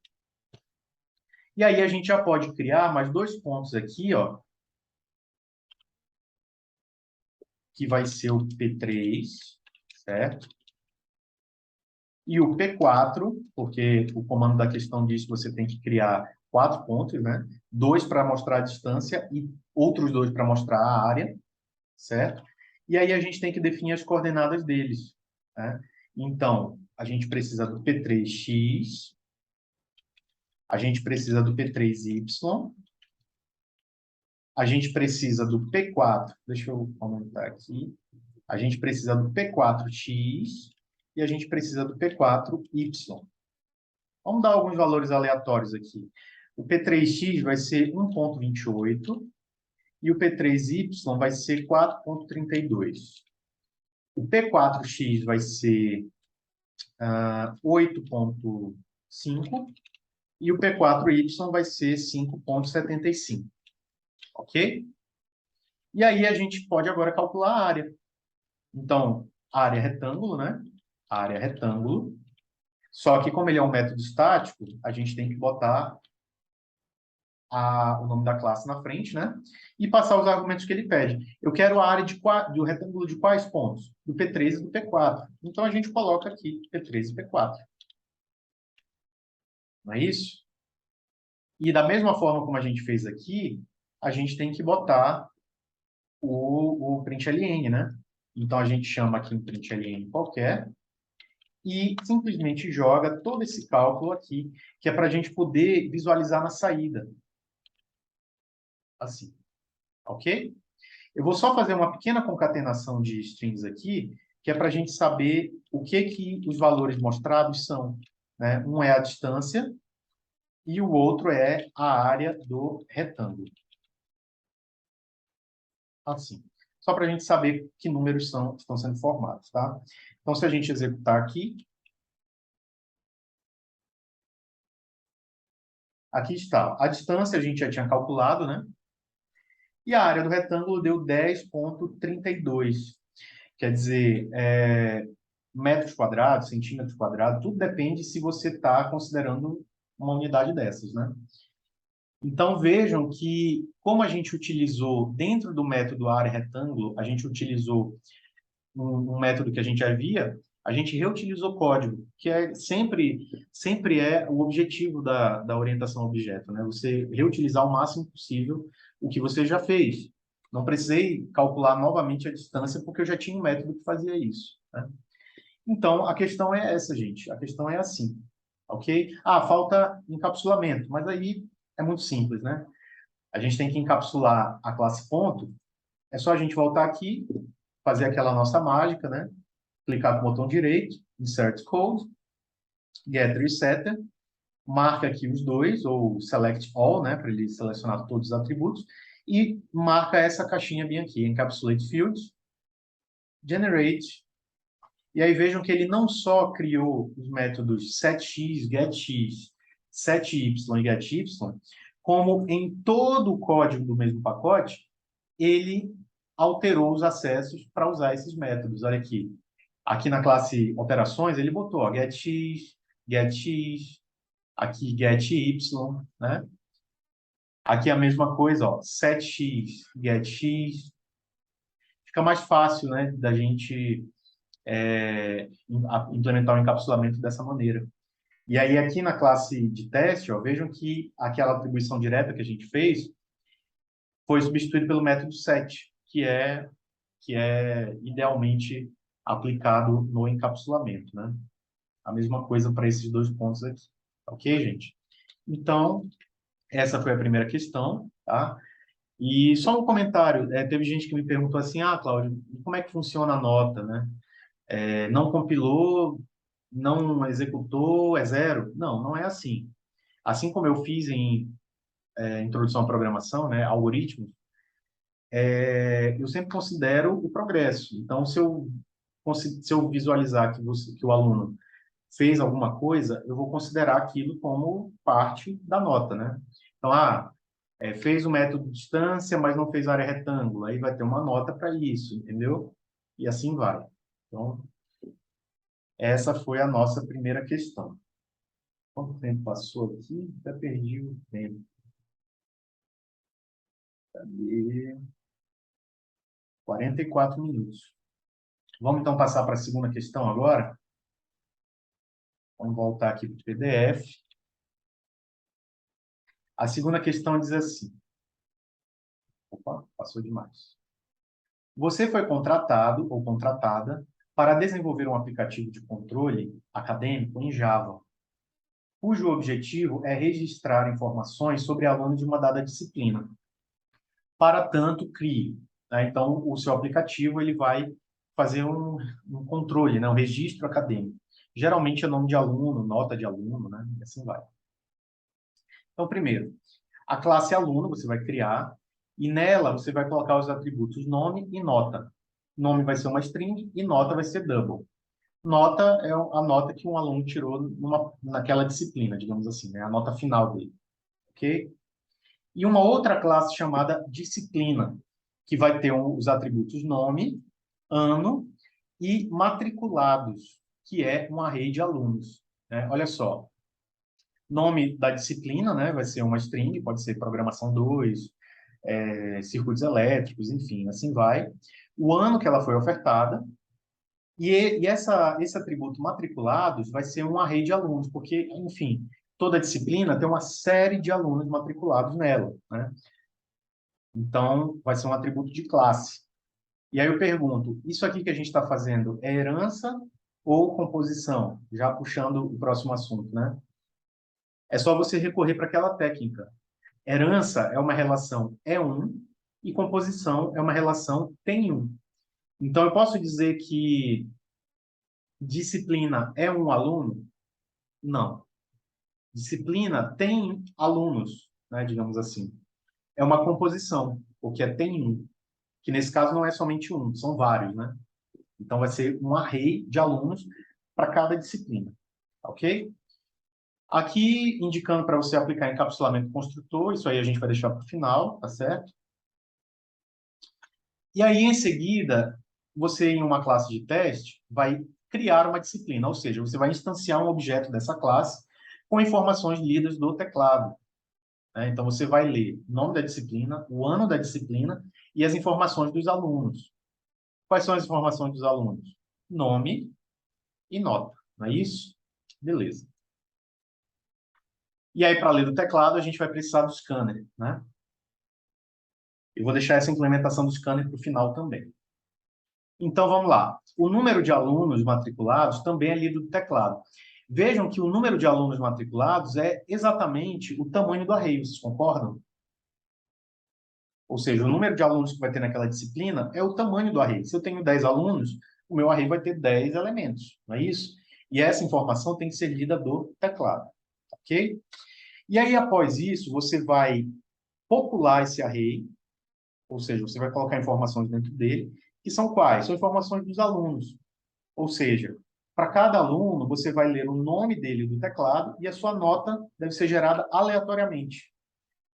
E aí a gente já pode criar mais 2 pontos aqui, ó, que vai ser o P3, certo? E o P4, porque o comando da questão diz que você tem que criar 4 pontos, né? 2 para mostrar a distância e outros 2 para mostrar a área, certo? E aí a gente tem que definir as coordenadas deles, né? Então, a gente precisa do P3x, a gente precisa do P3y, a gente precisa do P4, deixa eu aumentar aqui, a gente precisa do P4x e a gente precisa do P4y. Vamos dar alguns valores aleatórios aqui. O P3x vai ser 1,28 e o P3y vai ser 4,32. O P4x vai ser 8,5 e o P4y vai ser 5,75. Ok? E aí a gente pode agora calcular a área. Então, a área é retângulo, né? A área é retângulo. Só que como ele é um método estático, a gente tem que botar o nome da classe na frente, né? E passar os argumentos que ele pede. Eu quero a área do retângulo de quais pontos? Do P3 e do P4. Então, a gente coloca aqui P3 e P4. Não é isso? E da mesma forma como a gente fez aqui, a gente tem que botar o println, né? Então, a gente chama aqui um println qualquer e simplesmente joga todo esse cálculo aqui, que é para a gente poder visualizar na saída. Assim, ok? Eu vou só fazer uma pequena concatenação de strings aqui, que é para a gente saber o que os valores mostrados são, né? Um é a distância e o outro é a área do retângulo. Assim. Só para a gente saber que números estão sendo formados, tá? Então, se a gente executar aqui, aqui está. A distância a gente já tinha calculado, né? E a área do retângulo deu 10,32. Quer dizer, metros quadrados, centímetros quadrados, tudo depende se você está considerando uma unidade dessas, né? Então, vejam que, como a gente utilizou, dentro do método área retângulo, a gente utilizou um método que a gente havia, a gente reutilizou código, que sempre é o objetivo da orientação a objeto, né? Você reutilizar o máximo possível o que você já fez. Não precisei calcular novamente a distância, porque eu já tinha um método que fazia isso, né? Então, a questão é essa, gente. A questão é assim, ok? Ah, falta encapsulamento, mas aí é muito simples, né? A gente tem que encapsular a classe ponto. É só a gente voltar aqui, fazer aquela nossa mágica, né? Clicar com o botão direito, Insert Code, Getter e Setter, marca aqui os dois, ou Select All, né? Para ele selecionar todos os atributos, e marca essa caixinha bem aqui, Encapsulate Fields, Generate. E aí vejam que ele não só criou os métodos setX, getX, sety e getY, como em todo o código do mesmo pacote, ele alterou os acessos para usar esses métodos. Olha aqui. Aqui na classe operações, ele botou ó, getX, getX, aqui getY, né? Aqui a mesma coisa, ó, setX, getX. Fica mais fácil, né, da gente implementar o encapsulamento dessa maneira. E aí, aqui na classe de teste, ó, vejam que aquela atribuição direta que a gente fez foi substituída pelo método set, que é idealmente aplicado no encapsulamento, né? A mesma coisa para esses dois pontos aqui. Ok, gente? Então, essa foi a primeira questão, tá? E só um comentário, teve gente que me perguntou assim, Cláudio, como é que funciona a nota, né? Não compilou, não executou, é zero? Não, não é assim. Assim como eu fiz em introdução à programação, né, algoritmos, eu sempre considero o progresso. Então, se eu visualizar que o aluno fez alguma coisa, eu vou considerar aquilo como parte da nota, né? Então, fez o método distância, mas não fez área retângulo, aí vai ter uma nota para isso, entendeu? E assim vai. Então, essa foi a nossa primeira questão. Quanto tempo passou aqui? Até perdi o tempo. Cadê? 44 minutos. Vamos então passar para a segunda questão agora? Vamos voltar aqui para o PDF. A segunda questão diz assim. Opa, passou demais. Você foi contratado ou contratada para desenvolver um aplicativo de controle acadêmico em Java, cujo objetivo é registrar informações sobre alunos de uma dada disciplina. Para tanto, crie. Né? Então, o seu aplicativo ele vai fazer um controle, né? Um registro acadêmico. Geralmente é nome de aluno, nota de aluno, né? E assim vai. Então, primeiro, a classe aluno você vai criar e nela você vai colocar os atributos nome e nota. Nome vai ser uma string e nota vai ser double. Nota é a nota que um aluno tirou naquela disciplina, digamos assim, né? A nota final dele. Ok? E uma outra classe chamada disciplina, que vai ter os atributos nome, ano e matriculados, que é um array de alunos. Né? Olha só, nome da disciplina, né? Vai ser uma string, pode ser programação 2, circuitos elétricos, enfim, assim vai. O ano que ela foi ofertada, esse atributo matriculados vai ser um array de alunos, porque, enfim, toda disciplina tem uma série de alunos matriculados nela, né? Então, vai ser um atributo de classe. E aí eu pergunto, isso aqui que a gente está fazendo é herança ou composição? Já puxando o próximo assunto, né? É só você recorrer para aquela técnica. Herança é uma relação é1 e composição é uma relação tem1. Então, eu posso dizer que disciplina é um aluno? Não. Disciplina tem alunos, né, digamos assim. É uma composição, porque tem um, que nesse caso não é somente um, são vários, né? Então vai ser um array de alunos para cada disciplina, ok? Aqui, indicando para você aplicar encapsulamento construtor, isso aí a gente vai deixar para o final, tá certo? E aí, em seguida, você, em uma classe de teste, vai criar uma disciplina, ou seja, você vai instanciar um objeto dessa classe com informações lidas do teclado. Né? Então, você vai ler o nome da disciplina, o ano da disciplina e as informações dos alunos. Quais são as informações dos alunos? Nome e nota, não é isso? Beleza. E aí, para ler do teclado, a gente vai precisar do scanner, né? Eu vou deixar essa implementação do scanner para o final também. Então, vamos lá. O número de alunos matriculados também é lido do teclado. Vejam que o número de alunos matriculados é exatamente o tamanho do array, vocês concordam? Ou seja, o número de alunos que vai ter naquela disciplina é o tamanho do array. Se eu tenho 10 alunos, o meu array vai ter 10 elementos, não é isso? E essa informação tem que ser lida do teclado, ok? E aí, após isso, você vai popular esse array, ou seja, você vai colocar informações dentro dele, que são quais? São informações dos alunos. Ou seja, para cada aluno, você vai ler o nome dele do teclado e a sua nota deve ser gerada aleatoriamente,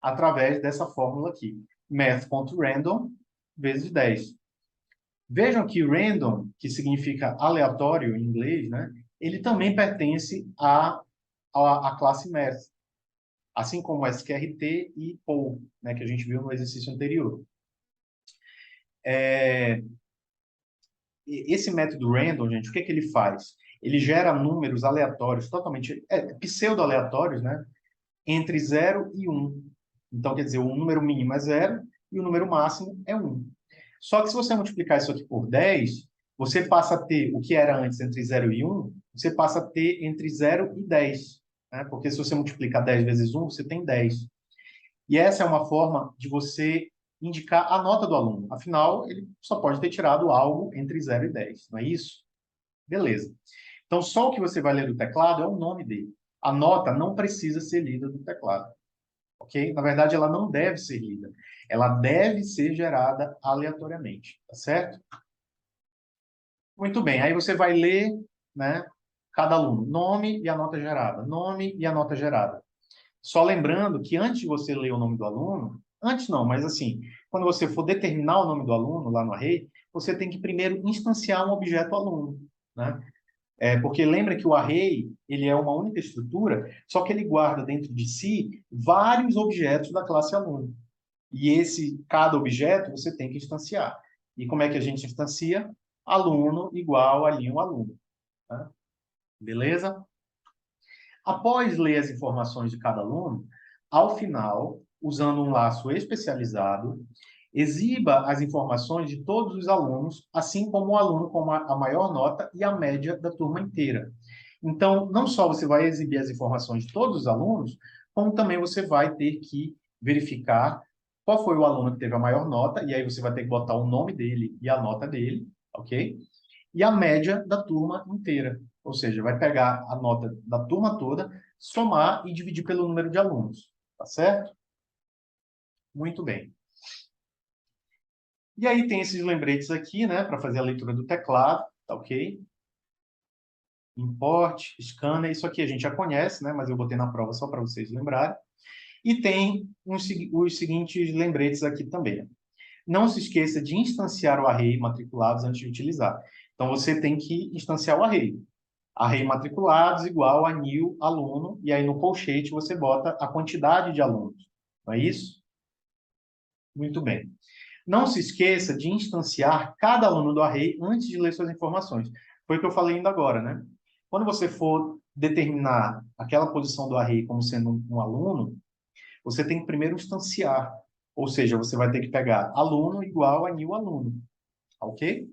através dessa fórmula aqui. Math.random vezes 10. Vejam que random, que significa aleatório em inglês, né? Ele também pertence à classe Math, assim como SQRT e POL, né, que a gente viu no exercício anterior. Esse método random, gente, o que ele faz? Ele gera números aleatórios, totalmente pseudo-aleatórios, né? Entre 0 e 1. Então, quer dizer, o número mínimo é 0 e o número máximo é 1. Só que se você multiplicar isso aqui por 10, você passa a ter o que era antes entre 0 e 1, você passa a ter entre 0 e 10. Né? Porque se você multiplicar 10 vezes 1, você tem 10. E essa é uma forma de você indicar a nota do aluno. Afinal, ele só pode ter tirado algo entre 0 e 10, não é isso? Beleza. Então, só o que você vai ler do teclado é o nome dele. A nota não precisa ser lida do teclado. Ok? Na verdade, ela não deve ser lida. Ela deve ser gerada aleatoriamente. Tá certo? Muito bem. Aí você vai ler, né, cada aluno. Nome e a nota gerada. Nome e a nota gerada. Só lembrando que antes de você ler o nome do aluno, antes não, mas assim, quando você for determinar o nome do aluno lá no array, você tem que primeiro instanciar um objeto aluno, né? Porque lembra que o array, ele é uma única estrutura, só que ele guarda dentro de si vários objetos da classe aluno. E cada objeto você tem que instanciar. E como é que a gente instancia? Aluno igual ali um aluno. Tá? Beleza? Após ler as informações de cada aluno, ao final, usando um laço especializado, Exiba as informações de todos os alunos, assim como o aluno com a maior nota e a média da turma inteira. Então, não só você vai exibir as informações de todos os alunos, como também você vai ter que verificar qual foi o aluno que teve a maior nota, e aí você vai ter que botar o nome dele e a nota dele, ok? E a média da turma inteira. Ou seja, vai pegar a nota da turma toda, somar e dividir pelo número de alunos. Tá certo? Muito bem. E aí tem esses lembretes aqui, né, para fazer a leitura do teclado, tá ok? Import, scanner, isso aqui a gente já conhece, né, mas eu botei na prova só para vocês lembrarem. E tem os seguintes lembretes aqui também. Não se esqueça de instanciar o array matriculados antes de utilizar. Então, você tem que instanciar o array. Array matriculados igual a new aluno, e aí no colchete você bota a quantidade de alunos. Não é isso? Muito bem. Não se esqueça de instanciar cada aluno do array antes de ler suas informações. Foi o que eu falei ainda agora, né? Quando você for determinar aquela posição do array como sendo um aluno, você tem que primeiro instanciar. Ou seja, você vai ter que pegar aluno igual a new aluno. Ok?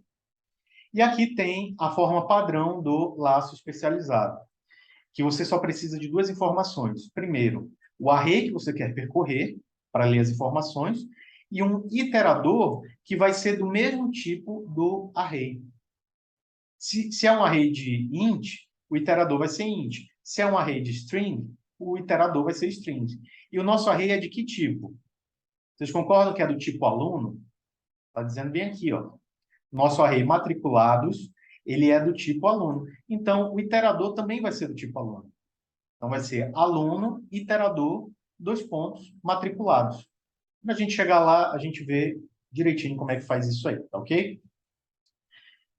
E aqui tem a forma padrão do laço especializado, que você só precisa de duas informações. Primeiro, o array que você quer percorrer para ler as informações e um iterador que vai ser do mesmo tipo do array. Se é um array de int, o iterador vai ser int. Se é um array de string, o iterador vai ser string. E o nosso array é de que tipo? Vocês concordam que é do tipo aluno? Está dizendo bem aqui, ó. Nosso array matriculados, ele é do tipo aluno. Então, o iterador também vai ser do tipo aluno. Então, vai ser aluno, iterador, dois pontos, matriculados. Quando a gente chegar lá, a gente vê direitinho como é que faz isso aí, tá ok?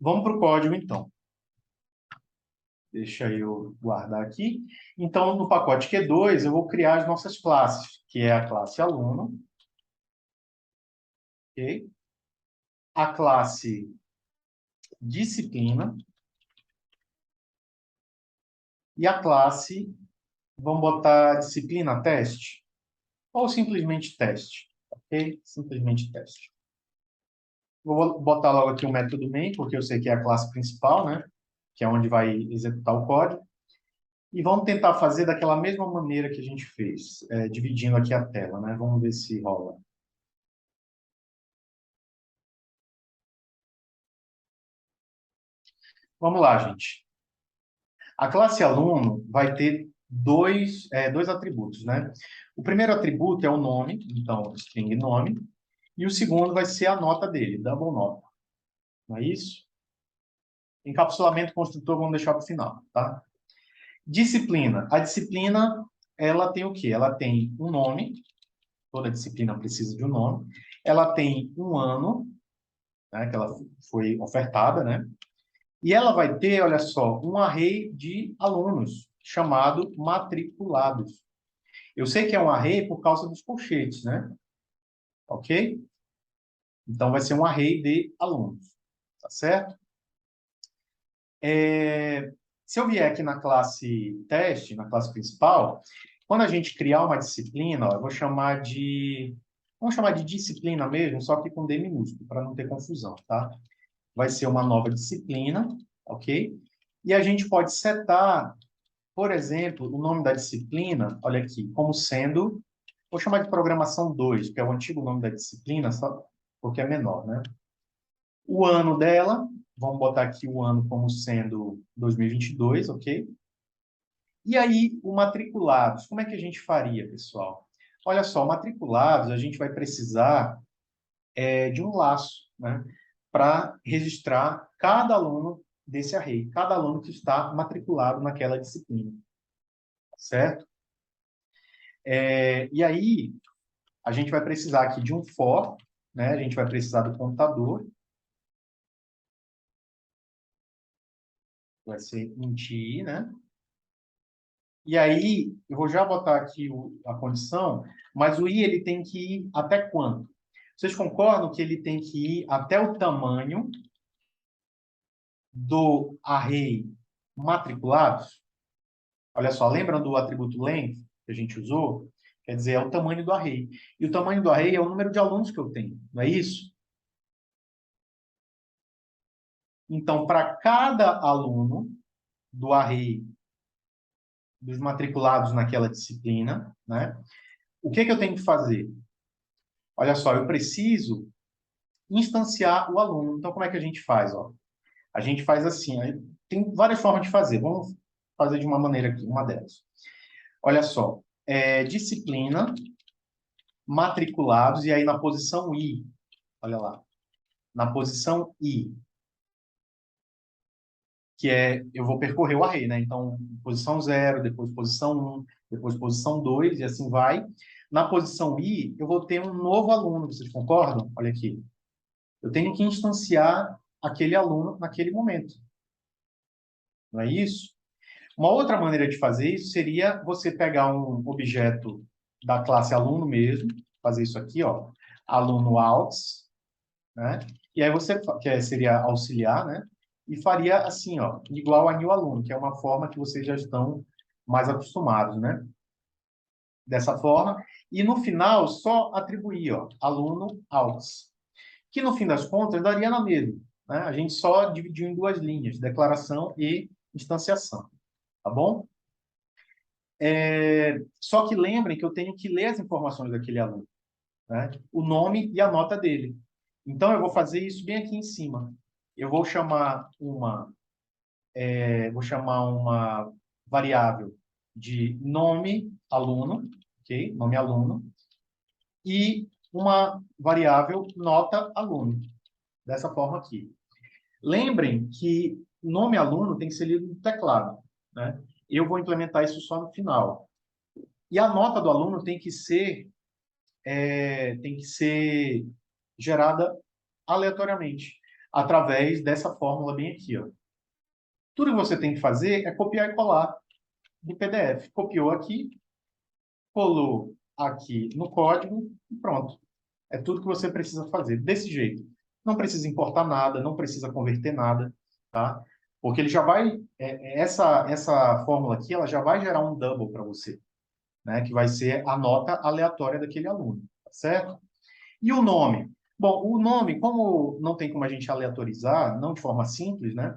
Vamos para o código, então. Deixa eu guardar aqui. Então, no pacote Q2, eu vou criar as nossas classes, que é a classe aluno, ok? A classe disciplina e a classe, vamos botar disciplina teste, ou simplesmente teste, ok? Simplesmente teste. Vou botar logo aqui o método main, porque eu sei que é a classe principal, né? Que é onde vai executar o código. E vamos tentar fazer daquela mesma maneira que a gente fez, dividindo aqui a tela, né? Vamos ver se rola. Vamos lá, gente. A classe aluno vai ter dois atributos, né? O primeiro atributo é o nome, então, string nome, e o segundo vai ser a nota dele, double nota. Não é isso? Encapsulamento construtor vamos deixar para o final, tá? Disciplina. A disciplina, ela tem o quê? Ela tem um nome, toda disciplina precisa de um nome. Ela tem um ano, né, que ela foi ofertada, né? E ela vai ter, olha só, um array de alunos, chamado matriculados. Eu sei que é um array por causa dos colchetes, né? Ok? Então, vai ser um array de alunos, tá certo? Se eu vier aqui na classe teste, na classe principal, quando a gente criar uma disciplina, ó, eu vou chamar de... Vamos chamar de disciplina mesmo, só que com D minúsculo, para não ter confusão, tá? Vai ser uma nova disciplina, ok? E a gente pode setar, por exemplo, o nome da disciplina, olha aqui, como sendo... Vou chamar de programação 2, que é o antigo nome da disciplina, só porque é menor, né? O ano dela, vamos botar aqui o ano como sendo 2022, ok? E aí, o matriculados, como é que a gente faria, pessoal? Olha só, matriculados, a gente vai precisar de um laço, né? Para registrar cada aluno desse array, cada aluno que está matriculado naquela disciplina, certo? E aí, a gente vai precisar aqui de um for, né? A gente vai precisar do computador, vai ser int i, né? E aí, eu vou já botar aqui a condição, mas o i ele tem que ir até quanto? Vocês concordam que ele tem que ir até o tamanho do array matriculados? Olha só, lembram do atributo length que a gente usou? Quer dizer, é o tamanho do array. E o tamanho do array é o número de alunos que eu tenho, não é isso? Então, para cada aluno do array dos matriculados naquela disciplina, né? O que que eu tenho que fazer? Olha só, eu preciso instanciar o aluno. Então, como é que a gente faz? Ó? A gente faz assim, aí tem várias formas de fazer. Vamos fazer de uma maneira aqui, uma delas. Olha só, disciplina, matriculados, e aí na posição I, olha lá, na posição I, que eu vou percorrer o array, né? Então, posição 0, depois posição 1, depois posição 2, e assim vai. Na posição I, eu vou ter um novo aluno, vocês concordam? Olha aqui. Eu tenho que instanciar aquele aluno naquele momento. Não é isso? Uma outra maneira de fazer isso seria você pegar um objeto da classe aluno mesmo, fazer isso aqui, ó, aluno auts, né? E aí você, que seria auxiliar, né? E faria assim, ó, igual a new aluno, que é uma forma que vocês já estão mais acostumados, né? Dessa forma. E no final, só atribuir, ó, aluno auts, que no fim das contas daria na mesma, né? A gente só dividiu em duas linhas, declaração e instanciação, tá bom? Só que lembrem que eu tenho que ler as informações daquele aluno, né? O nome e a nota dele. Então, eu vou fazer isso bem aqui em cima. Eu vou chamar uma variável de nome aluno, ok? Nome aluno, e uma variável nota aluno, dessa forma aqui. Lembrem que nome aluno tem que ser lido no teclado, né? Eu vou implementar isso só no final. E a nota do aluno tem que ser gerada aleatoriamente, através dessa fórmula bem aqui, ó. Tudo que você tem que fazer é copiar e colar do PDF. Copiou aqui, colou aqui no código e pronto. É tudo que você precisa fazer, desse jeito. Não precisa importar nada, não precisa converter nada, tá? Porque ele já vai, essa fórmula aqui, ela já vai gerar um double para você, né? Que vai ser a nota aleatória daquele aluno, tá certo? E o nome? Bom, o nome, como não tem como a gente aleatorizar, não de forma simples, né?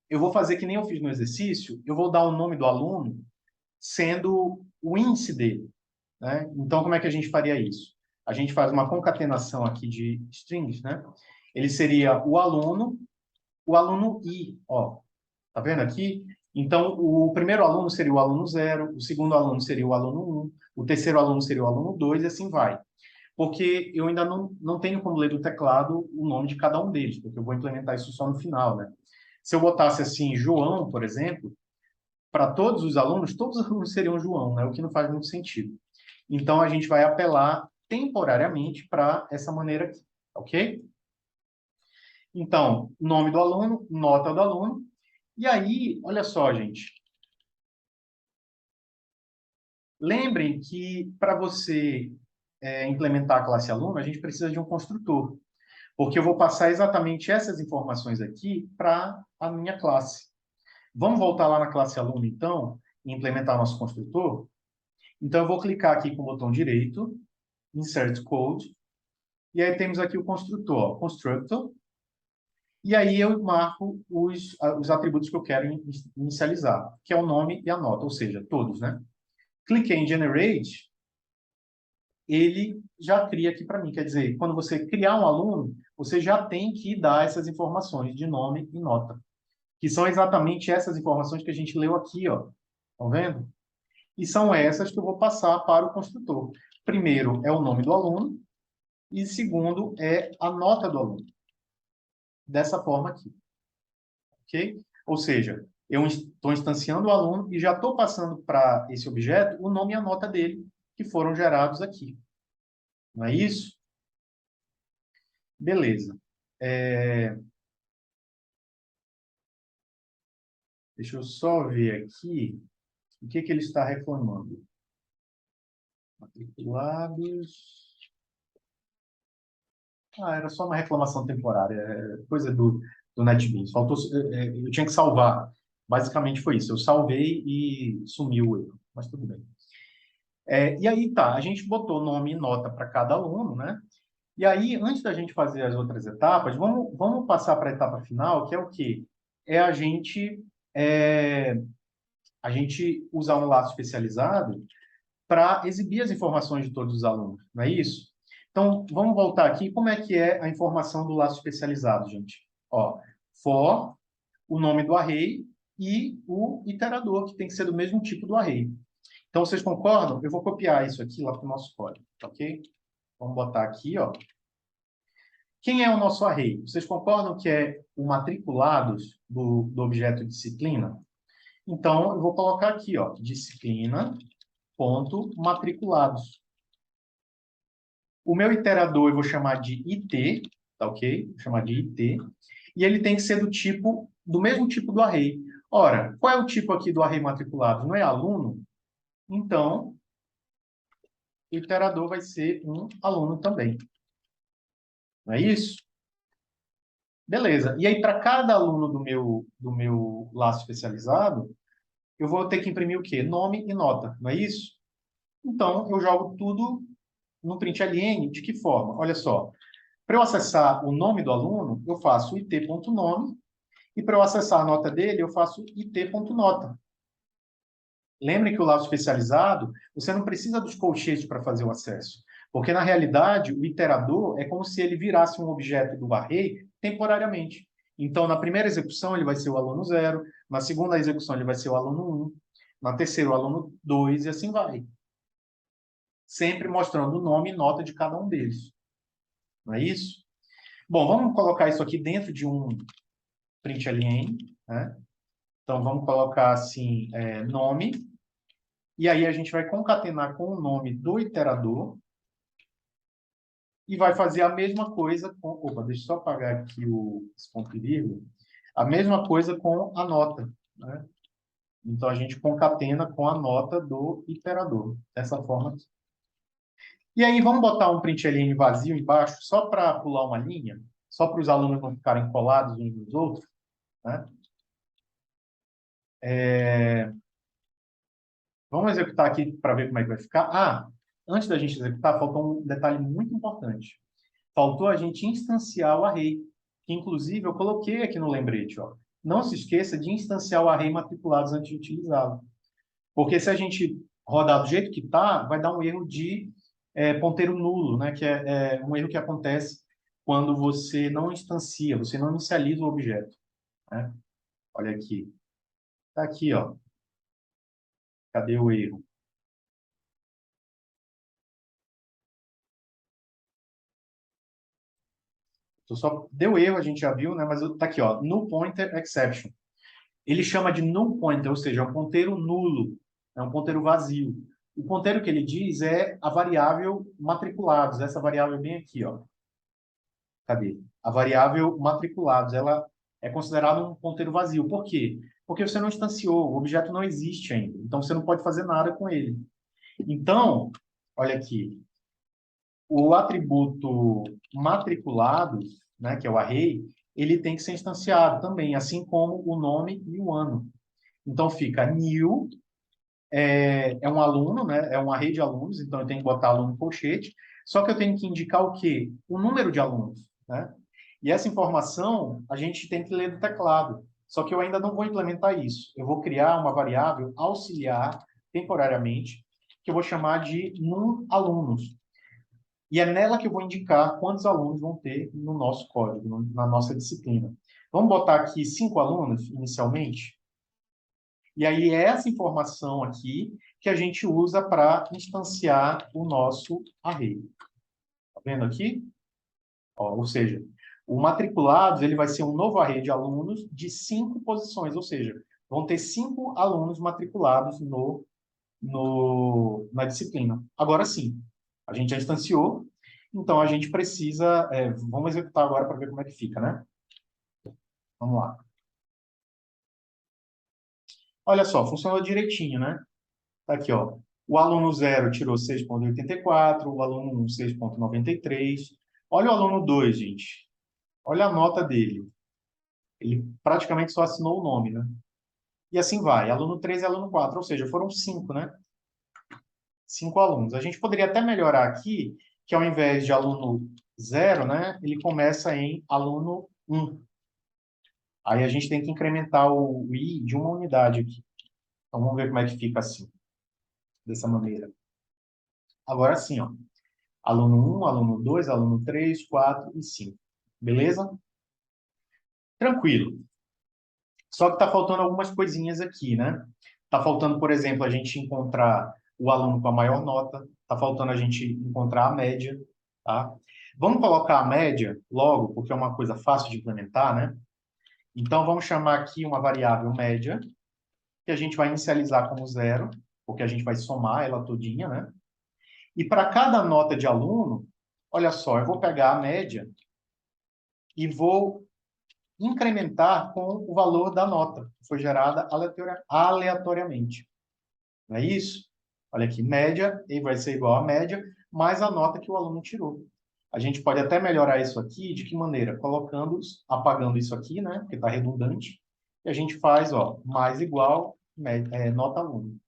Eu vou fazer que nem eu fiz no exercício, eu vou dar o nome do aluno sendo o índice dele, né? Então, como é que a gente faria isso? A gente faz uma concatenação aqui de strings, né? Ele seria o aluno I, ó. Tá vendo aqui? Então, o primeiro aluno seria o aluno 0, o segundo aluno seria o aluno 1, o terceiro aluno seria o aluno 2 e assim vai. Porque eu ainda não tenho como ler do teclado o nome de cada um deles, porque eu vou implementar isso só no final, né? Se eu botasse assim, João, por exemplo, para todos os alunos seriam João, né? O que não faz muito sentido. Então, a gente vai apelar temporariamente para essa maneira aqui, ok? Então, nome do aluno, nota do aluno. E aí, olha só, gente. Lembrem que para você implementar a classe aluno, a gente precisa de um construtor. Porque eu vou passar exatamente essas informações aqui para a minha classe. Vamos voltar lá na classe aluno, então, e implementar nosso construtor? Então, eu vou clicar aqui com o botão direito, Insert Code, e aí temos aqui o construtor, ó, Constructor, e aí eu marco os atributos que eu quero inicializar, que é o nome e a nota, ou seja, todos, né? Cliquei em Generate, ele já cria aqui para mim. Quer dizer, quando você criar um aluno, você já tem que dar essas informações de nome e nota, que são exatamente essas informações que a gente leu aqui, ó. Estão vendo? E são essas que eu vou passar para o construtor. Primeiro é o nome do aluno e segundo é a nota do aluno. Dessa forma aqui. Ok? Ou seja, eu estou instanciando o aluno e já estou passando para esse objeto o nome e a nota dele, que foram gerados aqui. Não é isso? Beleza. Deixa eu só ver aqui o que ele está reclamando. Matriculados. Ah, era só uma reclamação temporária, coisa do NetBeans. Faltou, eu tinha que salvar. Basicamente foi isso. Eu salvei e sumiu o erro. mas tudo bem. E aí, tá, a gente botou nome e nota para cada aluno, né? E aí, antes da gente fazer as outras etapas, vamos passar para a etapa final, que é o quê? É é, a gente usar um laço especializado para exibir as informações de todos os alunos, não é isso? Então, vamos voltar aqui. Como é que é a informação do laço especializado, gente? Ó, for, o nome do array e o iterador, que tem que ser do mesmo tipo do array. Então, vocês concordam? Eu vou copiar isso aqui lá para o nosso código, ok? Vamos botar aqui, ó. Quem é o nosso array? Vocês concordam que é o matriculados do objeto disciplina? Então, eu vou colocar aqui, ó, disciplina.matriculados. O meu iterador eu vou chamar de IT, tá ok? Vou chamar de IT. E ele tem que ser do mesmo tipo do array. Ora, qual é o tipo aqui do array matriculado? Não é aluno? Então, o iterador vai ser um aluno também. Não é isso? Beleza. E aí, para cada aluno do meu laço especializado, eu vou ter que imprimir o quê? Nome e nota, não é isso? Então, eu jogo tudo no println. De que forma? Olha só. Para eu acessar o nome do aluno, eu faço it.nome, e para eu acessar a nota dele, eu faço it.nota. Lembre que o laço especializado, você não precisa dos colchetes para fazer o acesso, porque, na realidade, o iterador é como se ele virasse um objeto do array temporariamente. Então, na primeira execução, ele vai ser o aluno 0, na segunda execução, ele vai ser o aluno 1, na terceira, o aluno 2, e assim vai. Sempre mostrando o nome e nota de cada um deles. Não é isso? Bom, vamos colocar isso aqui dentro de um println, né? Então, vamos colocar assim, nome, e aí a gente vai concatenar com o nome do iterador e vai fazer a mesma coisa com... Opa, deixa eu só apagar aqui esse ponto e vírgula. A mesma coisa com a nota, né? Então, a gente concatena com a nota do iterador, dessa forma aqui. E aí, vamos botar um println vazio embaixo, só para pular uma linha, só para os alunos não ficarem colados uns nos outros, né? Vamos executar aqui para ver como é que vai ficar. Antes da gente executar, faltou um detalhe muito importante. Faltou a gente instanciar o array, que inclusive eu coloquei aqui no lembrete. Ó. Não se esqueça de instanciar o array matriculados antes de utilizá-lo. Porque se a gente rodar do jeito que está, vai dar um erro de ponteiro nulo, né? Que é um erro que acontece quando você não instancia, você não inicializa o objeto. Né? Olha aqui. Está aqui, ó. Cadê o erro? Só deu erro, a gente já viu, né? Mas tá aqui, ó, null pointer exception. Ele chama de null pointer, ou seja, é um ponteiro nulo, é um ponteiro vazio. O ponteiro que ele diz é a variável matriculados, essa variável bem aqui, ó. Cadê? A variável matriculados, ela é considerada um ponteiro vazio. Por quê? Porque você não instanciou, o objeto não existe ainda. Então, você não pode fazer nada com ele. Então, olha aqui, o atributo matriculados, né, que é o array, ele tem que ser instanciado também, assim como o nome e o ano. Então fica new, é um aluno, né, é um array de alunos, então eu tenho que botar aluno no colchete, só que eu tenho que indicar o quê? O número de alunos, né? E essa informação a gente tem que ler do teclado. Só que eu ainda não vou implementar isso. Eu vou criar uma variável auxiliar temporariamente, que eu vou chamar de num_alunos. E é nela que eu vou indicar quantos alunos vão ter no nosso código, na nossa disciplina. Vamos botar aqui 5 alunos, inicialmente? E aí é essa informação aqui que a gente usa para instanciar o nosso array. Está vendo aqui? Ó, ou seja, o matriculados ele vai ser um novo array de alunos de 5 posições, ou seja, vão ter 5 alunos matriculados na disciplina. Agora sim, a gente já instanciou, então a gente precisa... vamos executar agora para ver como é que fica, né? Vamos lá. Olha só, funcionou direitinho, né? Tá aqui, ó. O aluno 0 tirou 6,84, o aluno 1, 6,93. Olha o aluno 2, gente. Olha a nota dele. Ele praticamente só assinou o nome, né? E assim vai. Aluno 3 e aluno 4, ou seja, foram 5, né? 5 alunos. A gente poderia até melhorar aqui, que ao invés de aluno 0, né, ele começa em aluno 1. Aí a gente tem que incrementar o i de uma unidade aqui. Então vamos ver como é que fica assim, dessa maneira. Agora sim, ó. Aluno 1, aluno 2, aluno 3, 4 e 5. Beleza? Tranquilo. Só que está faltando algumas coisinhas aqui, né? Está faltando, por exemplo, a gente encontrar o aluno com a maior nota, está faltando a gente encontrar a média, tá? Vamos colocar a média logo, porque é uma coisa fácil de implementar, né? Então, vamos chamar aqui uma variável média, que a gente vai inicializar como 0, porque a gente vai somar ela todinha, né? E para cada nota de aluno, olha só, eu vou pegar a média e vou incrementar com o valor da nota, que foi gerada aleatoriamente. Não é isso? Olha aqui, média, e vai ser igual a média, mais a nota que o aluno tirou. A gente pode até melhorar isso aqui, de que maneira? Colocando, apagando isso aqui, né? Porque está redundante. E a gente faz, ó, mais igual, nota aluno.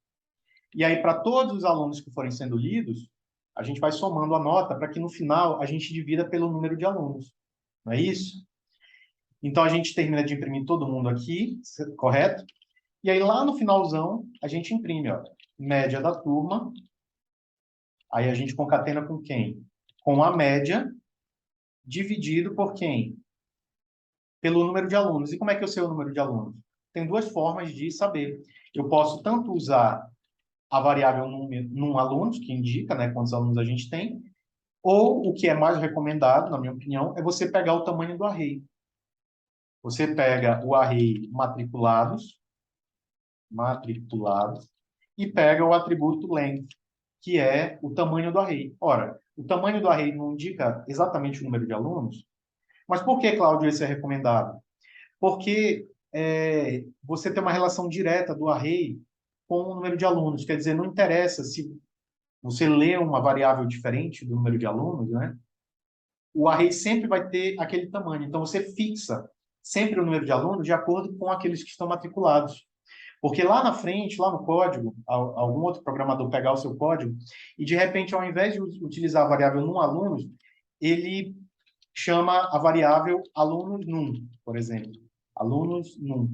E aí, para todos os alunos que forem sendo lidos, a gente vai somando a nota para que no final a gente divida pelo número de alunos. Não é isso? Então a gente termina de imprimir todo mundo aqui, correto? E aí lá no finalzão a gente imprime, ó, média da turma. Aí a gente concatena com quem? Com a média dividido por quem? Pelo número de alunos. E como é que eu sei o número de alunos? Tem duas formas de saber. Eu posso tanto usar a variável num alunos, que indica, né, quantos alunos a gente tem, ou o que é mais recomendado, na minha opinião, é você pegar o tamanho do array. Você pega o array matriculados, e pega o atributo length, que é o tamanho do array. Ora, o tamanho do array não indica exatamente o número de alunos, mas por que, Cláudio, esse é recomendado? Porque você tem uma relação direta do array com o número de alunos. Quer dizer, não interessa se você lê uma variável diferente do número de alunos, né? O array sempre vai ter aquele tamanho. Então, você fixa sempre o número de alunos de acordo com aqueles que estão matriculados. Porque lá na frente, lá no código, algum outro programador pegar o seu código e, de repente, ao invés de utilizar a variável num aluno, ele chama a variável alunos num, por exemplo. Alunos num.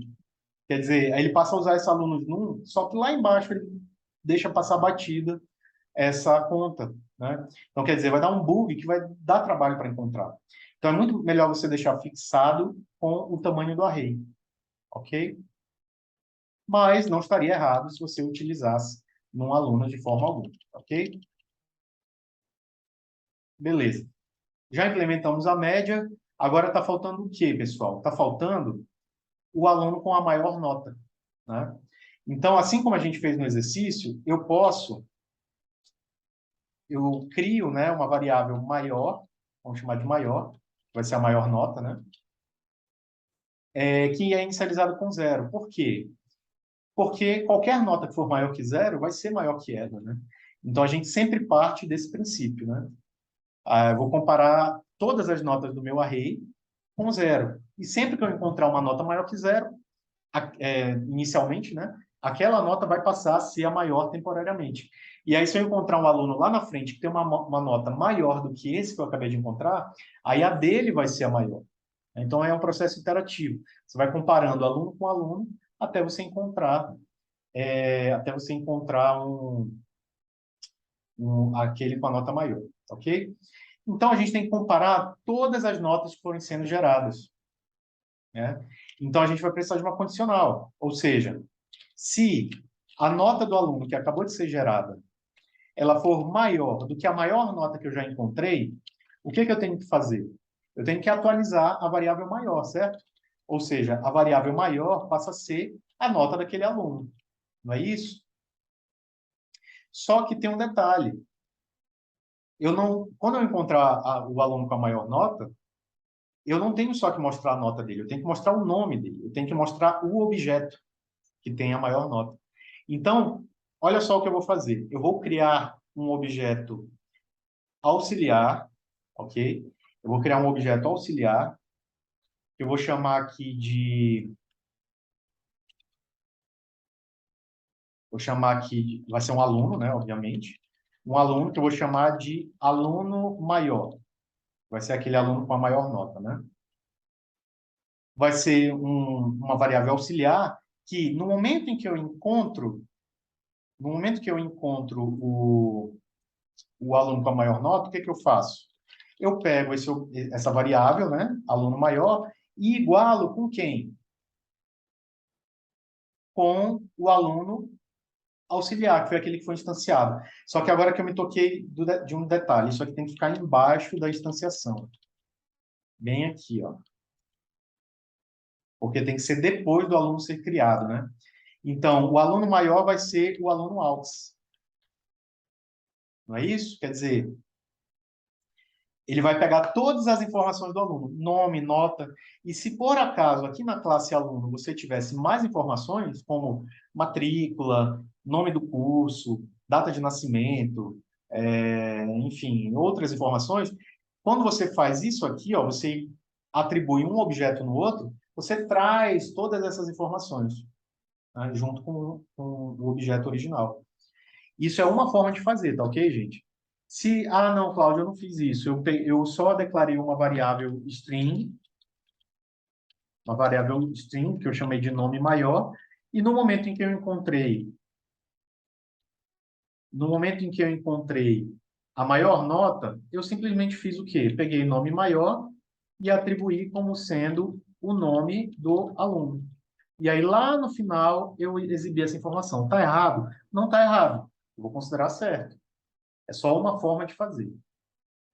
Quer dizer, aí ele passa a usar esse alunos num, só que lá embaixo ele deixa passar batida essa conta, né? Então, quer dizer, vai dar um bug que vai dar trabalho para encontrar. Então, é muito melhor você deixar fixado com o tamanho do array, ok? Mas não estaria errado se você utilizasse num aluno de forma alguma, ok? Beleza. Já implementamos a média, agora está faltando o quê, pessoal? Está faltando o aluno com a maior nota, né? Então, assim como a gente fez no exercício, eu crio, né, uma variável maior, vamos chamar de maior, vai ser a maior nota, né? Que é inicializada com 0. Por quê? Porque qualquer nota que for maior que 0 vai ser maior que ela, né? Então, a gente sempre parte desse princípio, né? Eu vou comparar todas as notas do meu array com 0. E sempre que eu encontrar uma nota maior que 0, inicialmente, né, aquela nota vai passar a ser a maior temporariamente. E aí, se eu encontrar um aluno lá na frente que tem uma nota maior do que esse que eu acabei de encontrar, aí a dele vai ser a maior. Então, é um processo interativo. Você vai comparando aluno com aluno até você encontrar aquele com a nota maior, ok? Então, a gente tem que comparar todas as notas que forem sendo geradas, né? Então, a gente vai precisar de uma condicional, ou seja, se a nota do aluno que acabou de ser gerada, ela for maior do que a maior nota que eu já encontrei, o que eu tenho que fazer? Eu tenho que atualizar a variável maior, certo? Ou seja, a variável maior passa a ser a nota daquele aluno, não é isso? Só que tem um detalhe. Quando eu encontrar o aluno com a maior nota, eu não tenho só que mostrar a nota dele, eu tenho que mostrar o nome dele, eu tenho que mostrar o objeto que tem a maior nota. Então, olha só o que eu vou fazer. Eu vou criar um objeto auxiliar, ok? Eu vou criar um objeto auxiliar, que eu vou chamar aqui de... Vou chamar aqui, vai ser um aluno, né, obviamente. um aluno que eu vou chamar de aluno maior. Vai ser aquele aluno com a maior nota, né? Vai ser uma variável auxiliar que, no momento que eu encontro o aluno com a maior nota, o que que eu faço? Eu pego essa variável, né, aluno maior, e igualo com quem? Com o aluno auxiliar, que foi aquele que foi instanciado. Só que agora que eu me toquei de um detalhe, isso aqui tem que ficar embaixo da instanciação. Bem aqui, ó. Porque tem que ser depois do aluno ser criado, né? Então, o aluno maior vai ser o aluno aux. Não é isso? Quer dizer, ele vai pegar todas as informações do aluno, nome, nota, e se por acaso aqui na classe aluno você tivesse mais informações, como matrícula, nome do curso, data de nascimento, enfim, outras informações, quando você faz isso aqui, ó, você atribui um objeto no outro, você traz todas essas informações, né, junto com o objeto original. Isso é uma forma de fazer, tá ok, gente? Se, não, Cláudio, eu não fiz isso. Eu só declarei uma variável string, que eu chamei de nome maior, e no momento em que eu encontrei a maior nota, eu simplesmente fiz o quê? Peguei nome maior e atribuí como sendo o nome do aluno. E aí, lá no final, eu exibi essa informação. Está errado? Não está errado. Eu vou considerar certo. É só uma forma de fazer.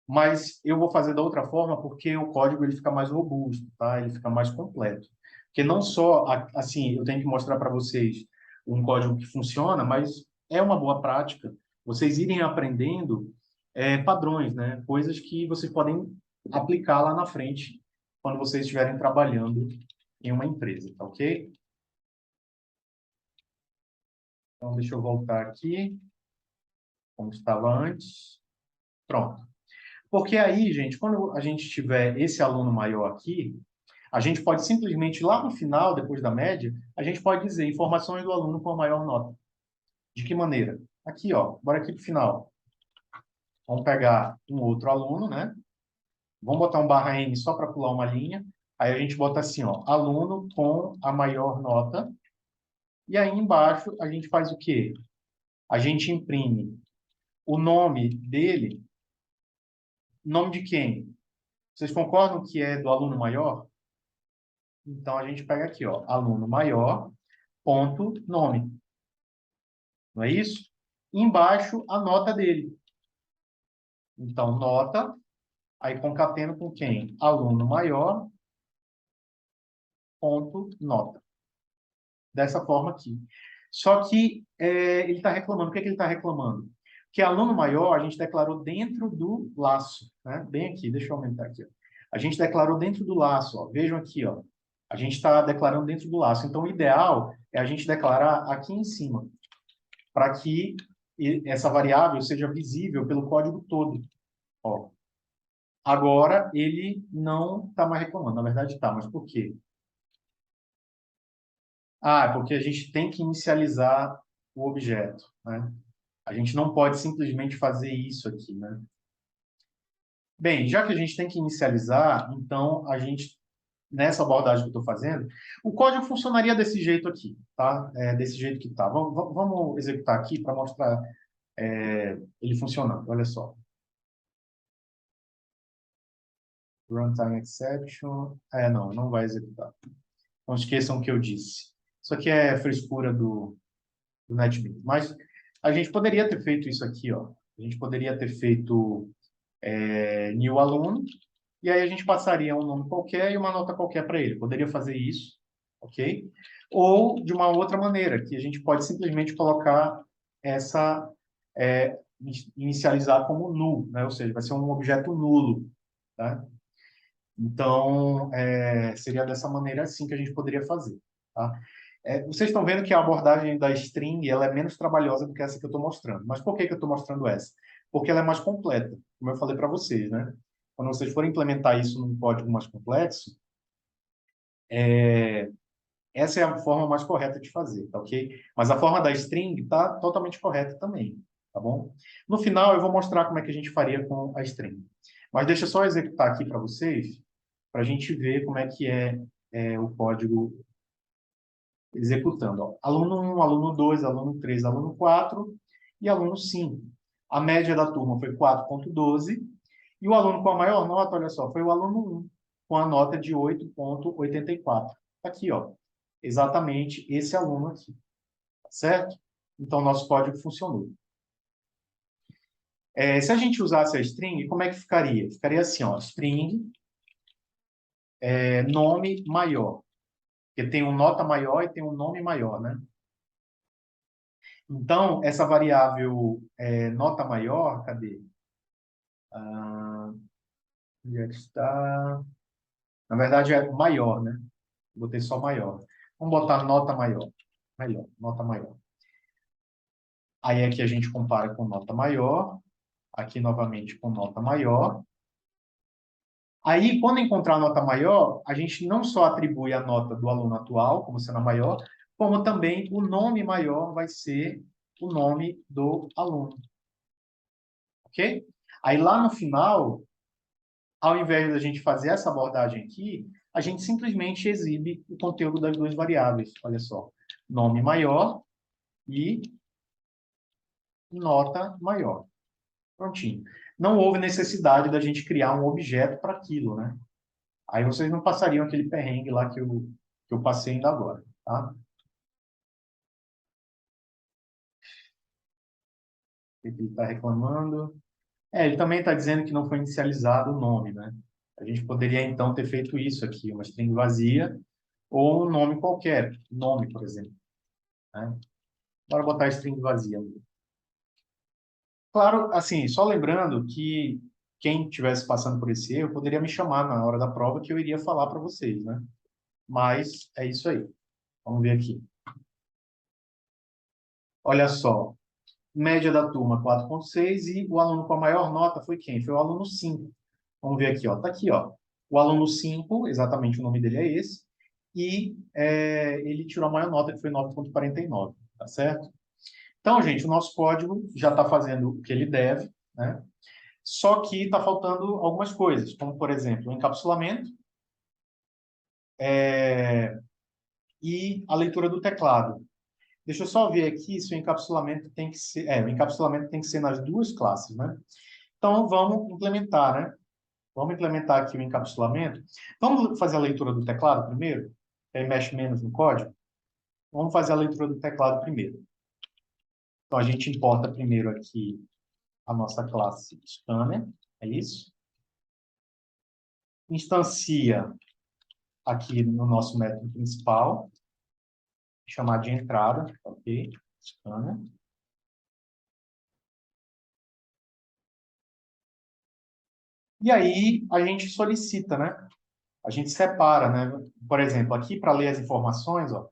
Mas eu vou fazer da outra forma porque o código ele fica mais robusto, tá? Ele fica mais completo. Porque não só, assim, eu tenho que mostrar para vocês um código que funciona, mas é uma boa prática vocês irem aprendendo padrões, né? Coisas que vocês podem aplicar lá na frente quando vocês estiverem trabalhando em uma empresa, tá ok? Então, deixa eu voltar aqui, como estava antes. Pronto. Porque aí, gente, quando a gente tiver esse aluno maior aqui, a gente pode simplesmente, lá no final, depois da média, a gente pode dizer informações do aluno com a maior nota. De que maneira? Aqui, ó, bora aqui para o final. Vamos pegar um outro aluno, né? Vamos botar um barra N só para pular uma linha. Aí a gente bota assim, ó, aluno com a maior nota. E aí embaixo a gente faz o quê? A gente imprime o nome dele. Nome de quem? Vocês concordam que é do aluno maior? Então a gente pega aqui, ó, aluno maior, ponto, nome. Não é isso? E embaixo a nota dele. Então, nota, aí concateno com quem? Aluno maior, ponto, nota. Dessa forma aqui. Só que ele está reclamando. O que, é que ele está reclamando? Que aluno maior a gente declarou dentro do laço. Né? Bem aqui, deixa eu aumentar aqui. Ó. A gente declarou dentro do laço. Ó. Vejam aqui, ó. A gente está declarando dentro do laço. Então, o ideal é a gente declarar aqui em cima, para que essa variável seja visível pelo código todo. Ó. Agora, ele não está mais reclamando. Na verdade, está, mas por quê? É porque a gente tem que inicializar o objeto, né? A gente não pode simplesmente fazer isso aqui, né? Bem, já que a gente tem que inicializar, então nessa abordagem que eu estou fazendo, o código funcionaria desse jeito aqui, tá? Desse jeito que está. Vamos executar aqui para mostrar ele funcionando. Olha só. Runtime exception. Não vai executar. Não esqueçam o que eu disse. Isso aqui é frescura do NetBeans. Mas a gente poderia ter feito isso aqui, ó. A gente poderia ter feito new aluno, e aí a gente passaria um nome qualquer e uma nota qualquer para ele. Poderia fazer isso, ok? Ou de uma outra maneira, que a gente pode simplesmente colocar essa, inicializar como null, né? Ou seja, vai ser um objeto nulo, tá? Então, seria dessa maneira assim que a gente poderia fazer, tá? Vocês estão vendo que a abordagem da string ela é menos trabalhosa do que essa que eu estou mostrando. Mas por que eu estou mostrando essa? Porque ela é mais completa, como eu falei para vocês, né? Quando vocês forem implementar isso num código mais complexo, essa é a forma mais correta de fazer, tá ok? Mas a forma da string está totalmente correta também. tá bom? No final, eu vou mostrar como é que a gente faria com a string. Mas deixa eu só executar aqui para vocês, para a gente ver como é que é o código executando. Ó. Aluno 1, aluno 2, aluno 3, aluno 4 e aluno 5. A média da turma foi 4,12 e o aluno com a maior nota, olha só, foi o aluno 1, com a nota de 8,84. Aqui, ó, exatamente esse aluno aqui, tá certo? Então, nosso código funcionou. Se a gente usasse a string, como é que ficaria? Ficaria assim, ó, string nome maior, porque tem um nota maior e tem um nome maior, né? Então, essa variável nota maior, cadê? Ah, onde é que está? Na verdade, é maior, né? Botei só maior. Vamos botar nota maior. Melhor, nota maior. Aí aqui a gente compara com nota maior. Aqui novamente com nota maior. Aí, quando encontrar a nota maior, a gente não só atribui a nota do aluno atual, como sendo a maior, como também o nome maior vai ser o nome do aluno. Ok? Aí lá no final, ao invés da gente fazer essa abordagem aqui, a gente simplesmente exibe o conteúdo das duas variáveis. Olha só, nome maior e nota maior. Prontinho. Não houve necessidade da gente criar um objeto para aquilo, né? Aí vocês não passariam aquele perrengue lá que eu passei ainda agora, tá? Ele está reclamando. Ele também está dizendo que não foi inicializado o nome, né? A gente poderia, então, ter feito isso aqui, uma string vazia ou um nome qualquer, nome, por exemplo, né? Bora botar a string vazia. Claro, assim, só lembrando que quem estivesse passando por esse erro poderia me chamar na hora da prova que eu iria falar para vocês, né? Mas é isso aí. Vamos ver aqui. Olha só, média da turma 4,6 e o aluno com a maior nota foi quem? Foi o aluno 5. Vamos ver aqui, ó. Tá aqui, ó. O aluno 5, exatamente o nome dele é esse, e ele tirou a maior nota, que foi 9,49, tá certo? Então, gente, o nosso código já está fazendo o que ele deve, né? Só que está faltando algumas coisas, como, por exemplo, o encapsulamento e a leitura do teclado. Deixa eu só ver aqui se o encapsulamento tem que ser... o encapsulamento tem que ser nas duas classes, né? Então, vamos implementar, né? Vamos implementar aqui o encapsulamento. Vamos fazer a leitura do teclado primeiro? Aí mexe menos no código. Vamos fazer a leitura do teclado primeiro. Então, a gente importa primeiro aqui a nossa classe scanner, é isso? Instancia aqui no nosso método principal, chamar de entrada, ok? Scanner. E aí, a gente solicita, né? A gente separa, né? Por exemplo, aqui para ler as informações, ó,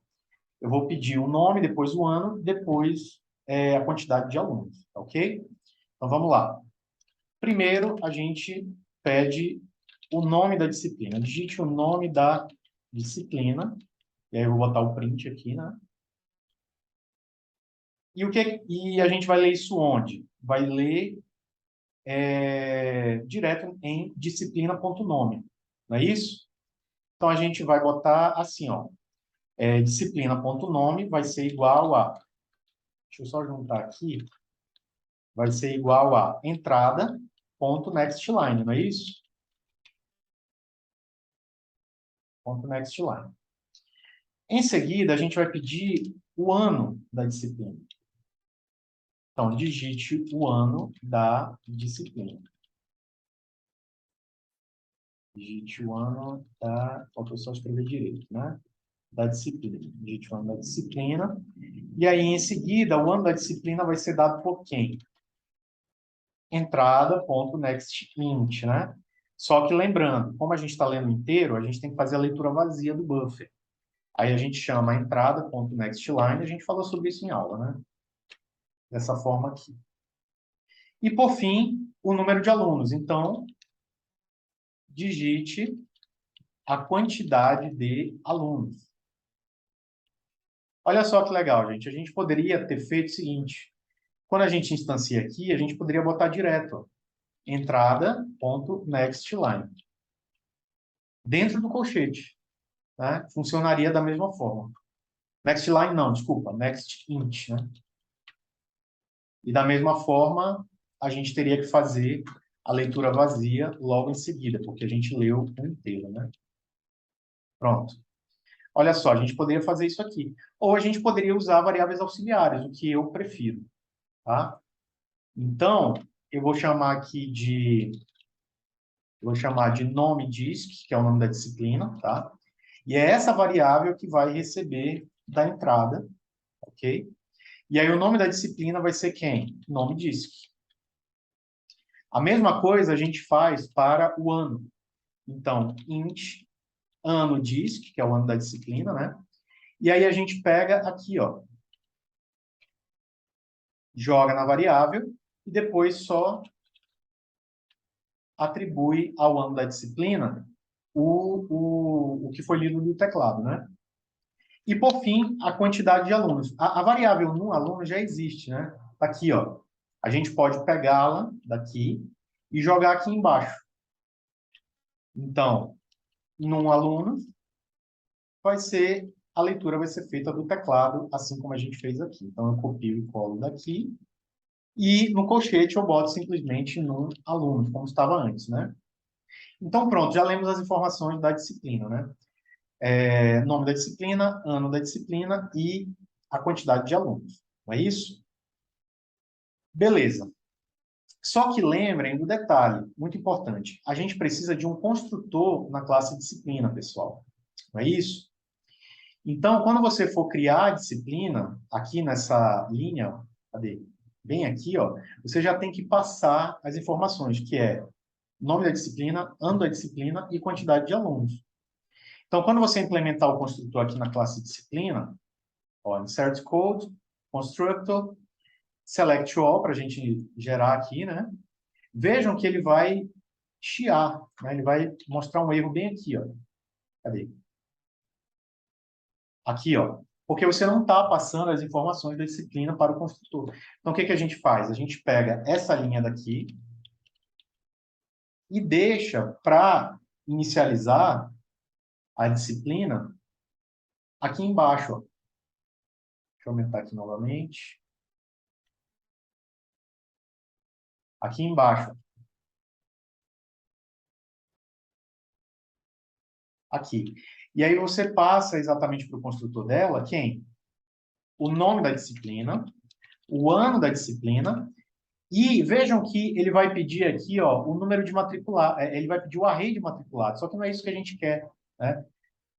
eu vou pedir o nome, depois o ano, depois a quantidade de alunos, ok? Então vamos lá. Primeiro, a gente pede o nome da disciplina. Digite o nome da disciplina. E aí eu vou botar o print aqui, né? E a gente vai ler isso onde? Vai ler direto em disciplina.nome. Não é isso? Então a gente vai botar assim, ó. Disciplina.nome vai ser igual a... Deixa eu só juntar aqui. Vai ser igual a entrada.nextLine, não é isso? Ponto nextLine. Em seguida, a gente vai pedir o ano da disciplina. Então, digite o ano da disciplina. Digite o ano da... Faltou só escrever direito, né? Da disciplina. Digite o ano da disciplina. E aí, em seguida, o ano da disciplina vai ser dado por quem? Entrada.nextInt, né? Só que lembrando, como a gente está lendo inteiro, a gente tem que fazer a leitura vazia do buffer. Aí a gente chama a entrada.nextLine, a gente falou sobre isso em aula, né? Dessa forma aqui. E, por fim, o número de alunos. Então, digite a quantidade de alunos. Olha só que legal, gente. A gente poderia ter feito o seguinte. Quando a gente instancia aqui, a gente poderia botar direto, ó, entrada.nextLine. Dentro do colchete, né? Funcionaria da mesma forma. NextLine não, desculpa, NextInt, né? E da mesma forma, a gente teria que fazer a leitura vazia logo em seguida, porque a gente leu o inteiro, né? Pronto. Olha só, a gente poderia fazer isso aqui. Ou a gente poderia usar variáveis auxiliares, o que eu prefiro, tá? Então, eu vou chamar aqui de... Eu vou chamar de nome disc, que é o nome da disciplina, tá? E é essa variável que vai receber da entrada, ok? E aí o nome da disciplina vai ser quem? Nome disc. A mesma coisa a gente faz para o ano. Então, int ano disc, que é o ano da disciplina, né? E aí a gente pega aqui, ó, joga na variável e depois só atribui ao ano da disciplina o que foi lido no teclado, né? E, por fim, a quantidade de alunos. A variável num aluno já existe, né? Tá aqui, ó. A gente pode pegá-la daqui e jogar aqui embaixo. Então, num aluno, a leitura vai ser feita do teclado, assim como a gente fez aqui. Então, eu copio e colo daqui. E no colchete eu boto simplesmente num aluno, como estava antes, né? Então, pronto, já lemos as informações da disciplina, né? Nome da disciplina, ano da disciplina e a quantidade de alunos. Não é isso? Beleza. Só que lembrem do detalhe, muito importante. A gente precisa de um construtor na classe disciplina, pessoal. Não é isso? Então, quando você for criar a disciplina, aqui nessa linha, ó, cadê? Bem aqui, ó, você já tem que passar as informações, que é nome da disciplina, ano da disciplina e quantidade de alunos. Então, quando você implementar o construtor aqui na classe disciplina, ó, insert code, constructor, select all, para a gente gerar aqui, né? Vejam que ele vai chiar, né? Ele vai mostrar um erro bem aqui, ó. Cadê? Aqui, ó. Porque você não está passando as informações da disciplina para o construtor. Então, o que que a gente faz? A gente pega essa linha daqui e deixa para inicializar a disciplina aqui embaixo, ó. Deixa eu aumentar aqui novamente. Aqui embaixo. Aqui. E aí você passa exatamente para o construtor dela, quem? O nome da disciplina, o ano da disciplina, e vejam que ele vai pedir aqui, ó, o número de matriculados, ele vai pedir o array de matriculados, só que não é isso que a gente quer, né?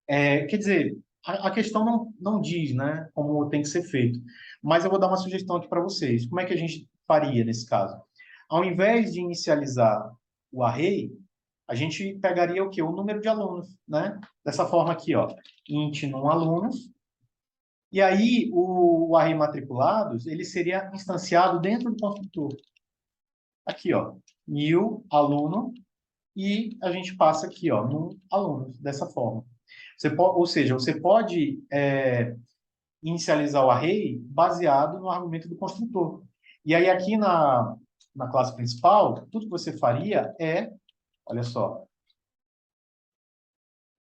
Quer dizer, a questão não diz, né, como tem que ser feito, mas eu vou dar uma sugestão aqui para vocês. Como é que a gente faria nesse caso? Ao invés de inicializar o array, a gente pegaria o quê? O número de alunos, né? Dessa forma aqui, ó, int num alunos, e aí o array matriculados, ele seria instanciado dentro do construtor. Aqui, ó, new aluno, e a gente passa aqui, ó, num aluno, dessa forma. Ou seja, você pode inicializar o array baseado no argumento do construtor. E aí aqui na classe principal, tudo que você faria é, olha só,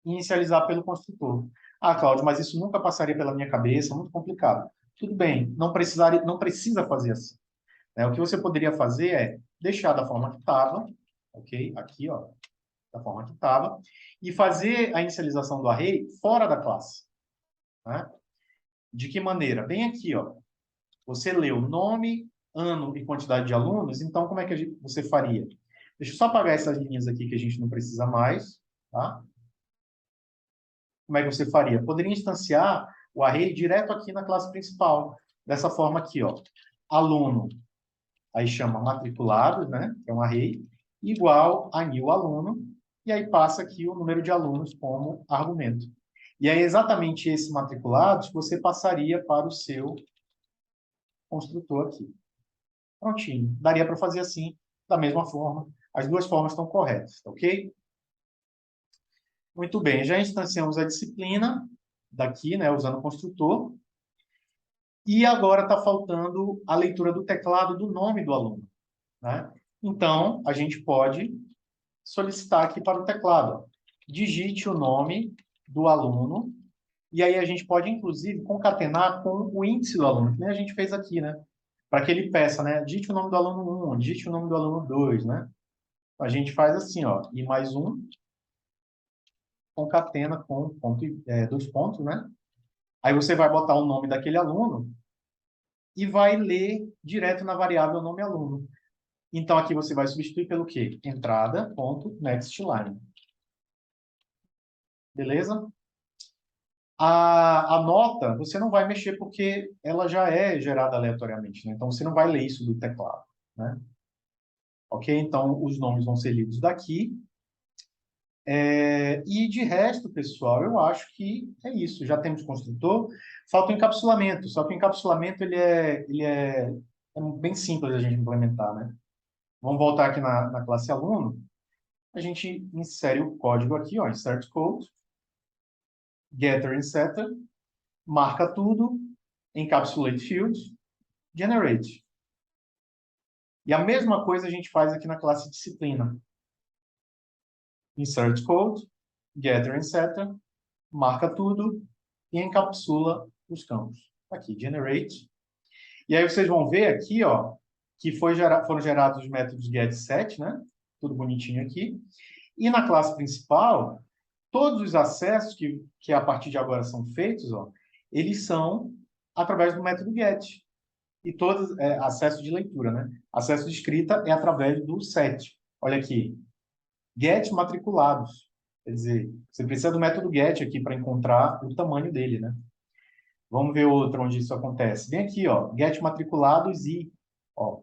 inicializar pelo construtor. Ah, Cláudio, mas isso nunca passaria pela minha cabeça, muito complicado. Tudo bem, não precisa fazer assim, né? O que você poderia fazer é deixar da forma que estava, ok? Aqui, ó, da forma que estava, e fazer a inicialização do array fora da classe, né? De que maneira? Bem aqui, ó. Você leu nome, ano e quantidade de alunos, então como é que você faria? Deixa eu só apagar essas linhas aqui que a gente não precisa mais, tá? Como é que você faria? Poderia instanciar o array direto aqui na classe principal, dessa forma aqui, ó. Aluno, aí chama matriculados, né? Que é um array, igual a new aluno, e aí passa aqui o número de alunos como argumento. E aí exatamente esse matriculados que você passaria para o seu construtor aqui. Prontinho. Daria para fazer assim, da mesma forma. As duas formas estão corretas, ok? Muito bem, já instanciamos a disciplina daqui, né, usando o construtor. E agora está faltando a leitura do teclado do nome do aluno, né? Então, a gente pode solicitar aqui para o teclado. Ó. Digite o nome do aluno, e aí a gente pode, inclusive, concatenar com o índice do aluno, que nem a gente fez aqui, né? Para que ele peça, né? Digite o nome do aluno 1, digite o nome do aluno 2, né? A gente faz assim, ó, e mais um, concatena com ponto, dois pontos, né? Aí você vai botar o nome daquele aluno e vai ler direto na variável nome aluno. Então, aqui você vai substituir pelo quê? Entrada, ponto, next line. Beleza? A nota, você não vai mexer porque ela já é gerada aleatoriamente, né? Então, você não vai ler isso do teclado, né? Ok? Então, os nomes vão ser lidos daqui. E de resto, pessoal, eu acho que é isso. Já temos construtor. Falta o encapsulamento. Só que o encapsulamento é bem simples a gente implementar, né? Vamos voltar aqui na classe aluno. A gente insere o código aqui, ó, insert code, getter and setter, marca tudo, encapsulate fields, generate. E a mesma coisa a gente faz aqui na classe disciplina. Insert code, getter and setter, marca tudo e encapsula os campos. Aqui, generate. E aí vocês vão ver aqui, ó, que foram gerados os métodos getSet, né? Tudo bonitinho aqui. E na classe principal, todos os acessos que a partir de agora são feitos, ó, eles são através do método get. E todos, acesso de leitura, né? Acesso de escrita é através do set. Olha aqui, get matriculados. Quer dizer, você precisa do método get aqui para encontrar o tamanho dele, né? Vamos ver outro onde isso acontece. Vem aqui, ó, get matriculados e, ó,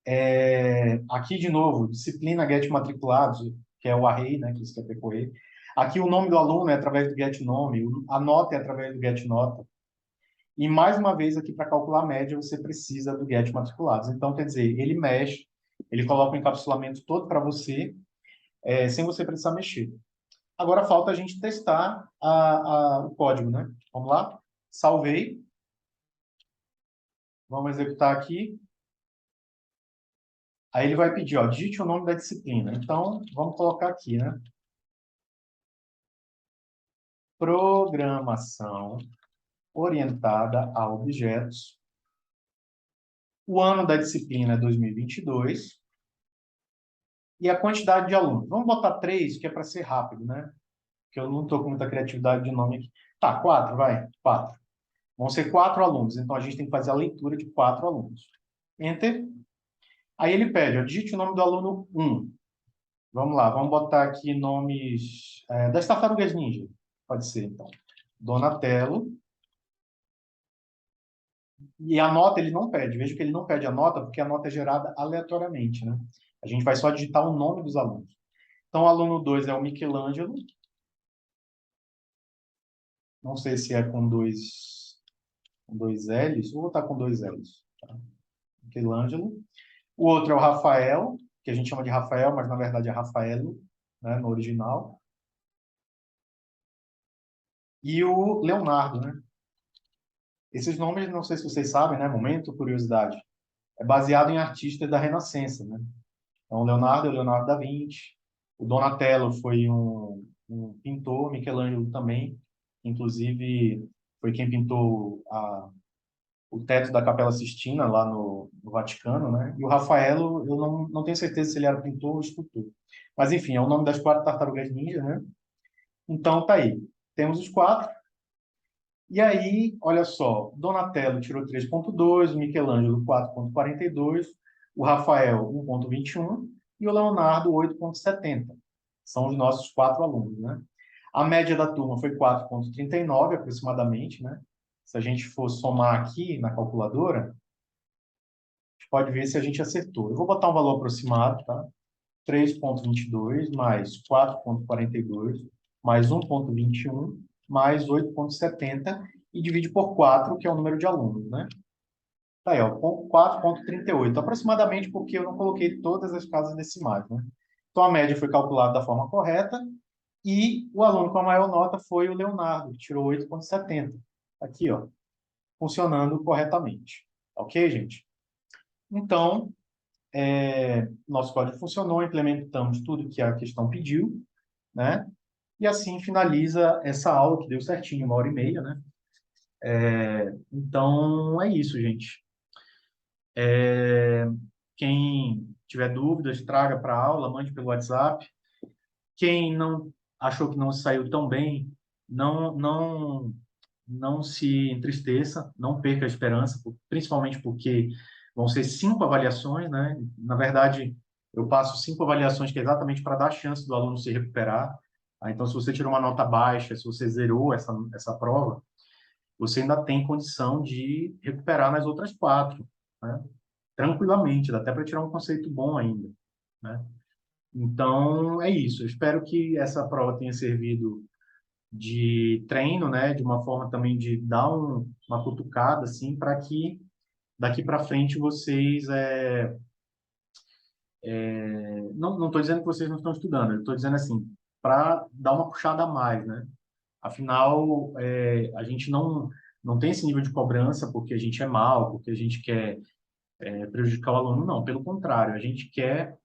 é, aqui de novo, disciplina get matriculados, que é o array, né, que você quer percorrer. Aqui o nome do aluno é através do get nome, a nota é através do get nota. E mais uma vez aqui para calcular a média você precisa do get matriculados. Então quer dizer, ele mexe, ele coloca o encapsulamento todo para você, sem você precisar mexer. Agora falta a gente testar o código, né? Vamos lá? Salvei. Vamos executar aqui. Aí ele vai pedir, ó, digite o nome da disciplina. Então, vamos colocar aqui, né? Programação orientada a objetos. O ano da disciplina é 2022. E a quantidade de alunos. Vamos botar 3, que é para ser rápido, né? Porque eu não estou com muita criatividade de nome aqui. Tá, 4, vai. 4. Vão ser 4 alunos. Então, a gente tem que fazer a leitura de 4 alunos. Enter. Aí ele pede, ó, digite o nome do aluno 1. Vamos lá, vamos botar aqui nomes das tartarugas ninja. Pode ser, então. Donatello. E a nota ele não pede. Veja que ele não pede a nota, porque a nota é gerada aleatoriamente, né? A gente vai só digitar o nome dos alunos. Então, o aluno 2 é o Michelangelo. Não sei se é com dois L's. Vou botar com dois L's. Tá? Michelangelo. O outro é o Rafael, que a gente chama de Rafael, mas na verdade é Rafaelo, né, no original. E o Leonardo, né? Esses nomes, não sei se vocês sabem, né? Momento, curiosidade. É baseado em artistas da Renascença, né? Então, o Leonardo é o Leonardo da Vinci. O Donatello foi um pintor, Michelangelo também. Inclusive, foi quem pintou o teto da Capela Sistina, lá no Vaticano, né? E o Rafaelo, eu não tenho certeza se ele era pintor ou escultor. Mas, enfim, é o nome das 4 tartarugas ninja, né? Então, tá aí. Temos os 4. E aí, olha só, Donatello tirou 3,2, o Michelangelo 4,42, o Rafael 1,21 e o Leonardo 8,70. São os nossos 4 alunos, né? A média da turma foi 4,39 aproximadamente, né? Se a gente for somar aqui na calculadora, a gente pode ver se a gente acertou. Eu vou botar um valor aproximado, tá? 3,22 mais 4,42 mais 1,21 mais 8,70 e divide por 4, que é o número de alunos, né? Tá aí, ó, 4,38, aproximadamente porque eu não coloquei todas as casas decimais, né? Então, a média foi calculada da forma correta E o aluno com a maior nota foi o Leonardo, que tirou 8,70. Aqui, ó, funcionando corretamente. Ok, gente? Então, nosso código funcionou, implementamos tudo que a questão pediu, né? E assim finaliza essa aula que deu certinho, 1h30, né? Então, é isso, gente. Quem tiver dúvidas, traga para a aula, mande pelo WhatsApp. Quem não achou que não saiu tão bem, não se entristeça, não perca a esperança, principalmente porque vão ser 5 avaliações, né? Na verdade, eu passo 5 avaliações que é exatamente para dar chance do aluno se recuperar. Então, se você tirou uma nota baixa, se você zerou essa prova, você ainda tem condição de recuperar nas outras 4, né? Tranquilamente, dá até para tirar um conceito bom ainda, né? Então, é isso. Eu espero que essa prova tenha servido de treino, né, de uma forma também de dar uma cutucada, assim, para que daqui para frente vocês não estou dizendo que vocês não estão estudando, eu estou dizendo assim, para dar uma puxada a mais, né? Afinal, a gente não tem esse nível de cobrança porque a gente é mal, porque a gente quer prejudicar o aluno, não. Pelo contrário, a gente quer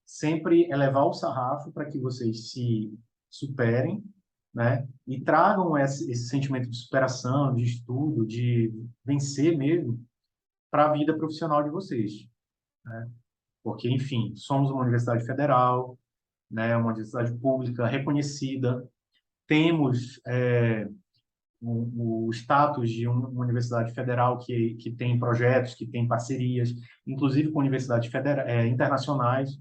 sempre elevar o sarrafo para que vocês se superem, né? E tragam esse sentimento de superação, de estudo, de vencer mesmo para a vida profissional de vocês, né? Porque, enfim, somos uma universidade federal, né? Uma universidade pública reconhecida, temos o status de uma universidade federal que tem projetos, que tem parcerias, inclusive com universidades internacionais.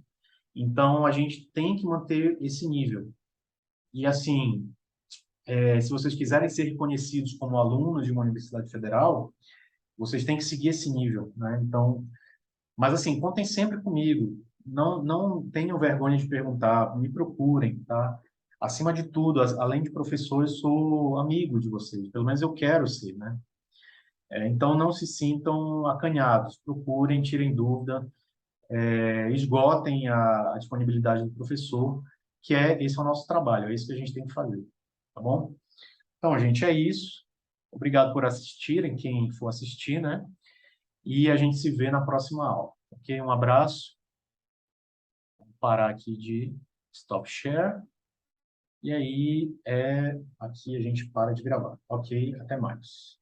Então, a gente tem que manter esse nível. E, assim, se vocês quiserem ser reconhecidos como alunos de uma universidade federal, vocês têm que seguir esse nível, né? Então, mas, assim, contem sempre comigo. Não tenham vergonha de perguntar, me procurem, tá? Acima de tudo, além de professor, eu sou amigo de vocês. Pelo menos eu quero ser, né? Então, não se sintam acanhados. Procurem, tirem dúvida, esgotem a disponibilidade do professor, esse é o nosso trabalho, é isso que a gente tem que fazer, tá bom? Então, gente, é isso. Obrigado por assistirem, quem for assistir, né? E a gente se vê na próxima aula, ok? Um abraço. Vou parar aqui de stop share. E aí, aqui a gente para de gravar, ok? Até mais.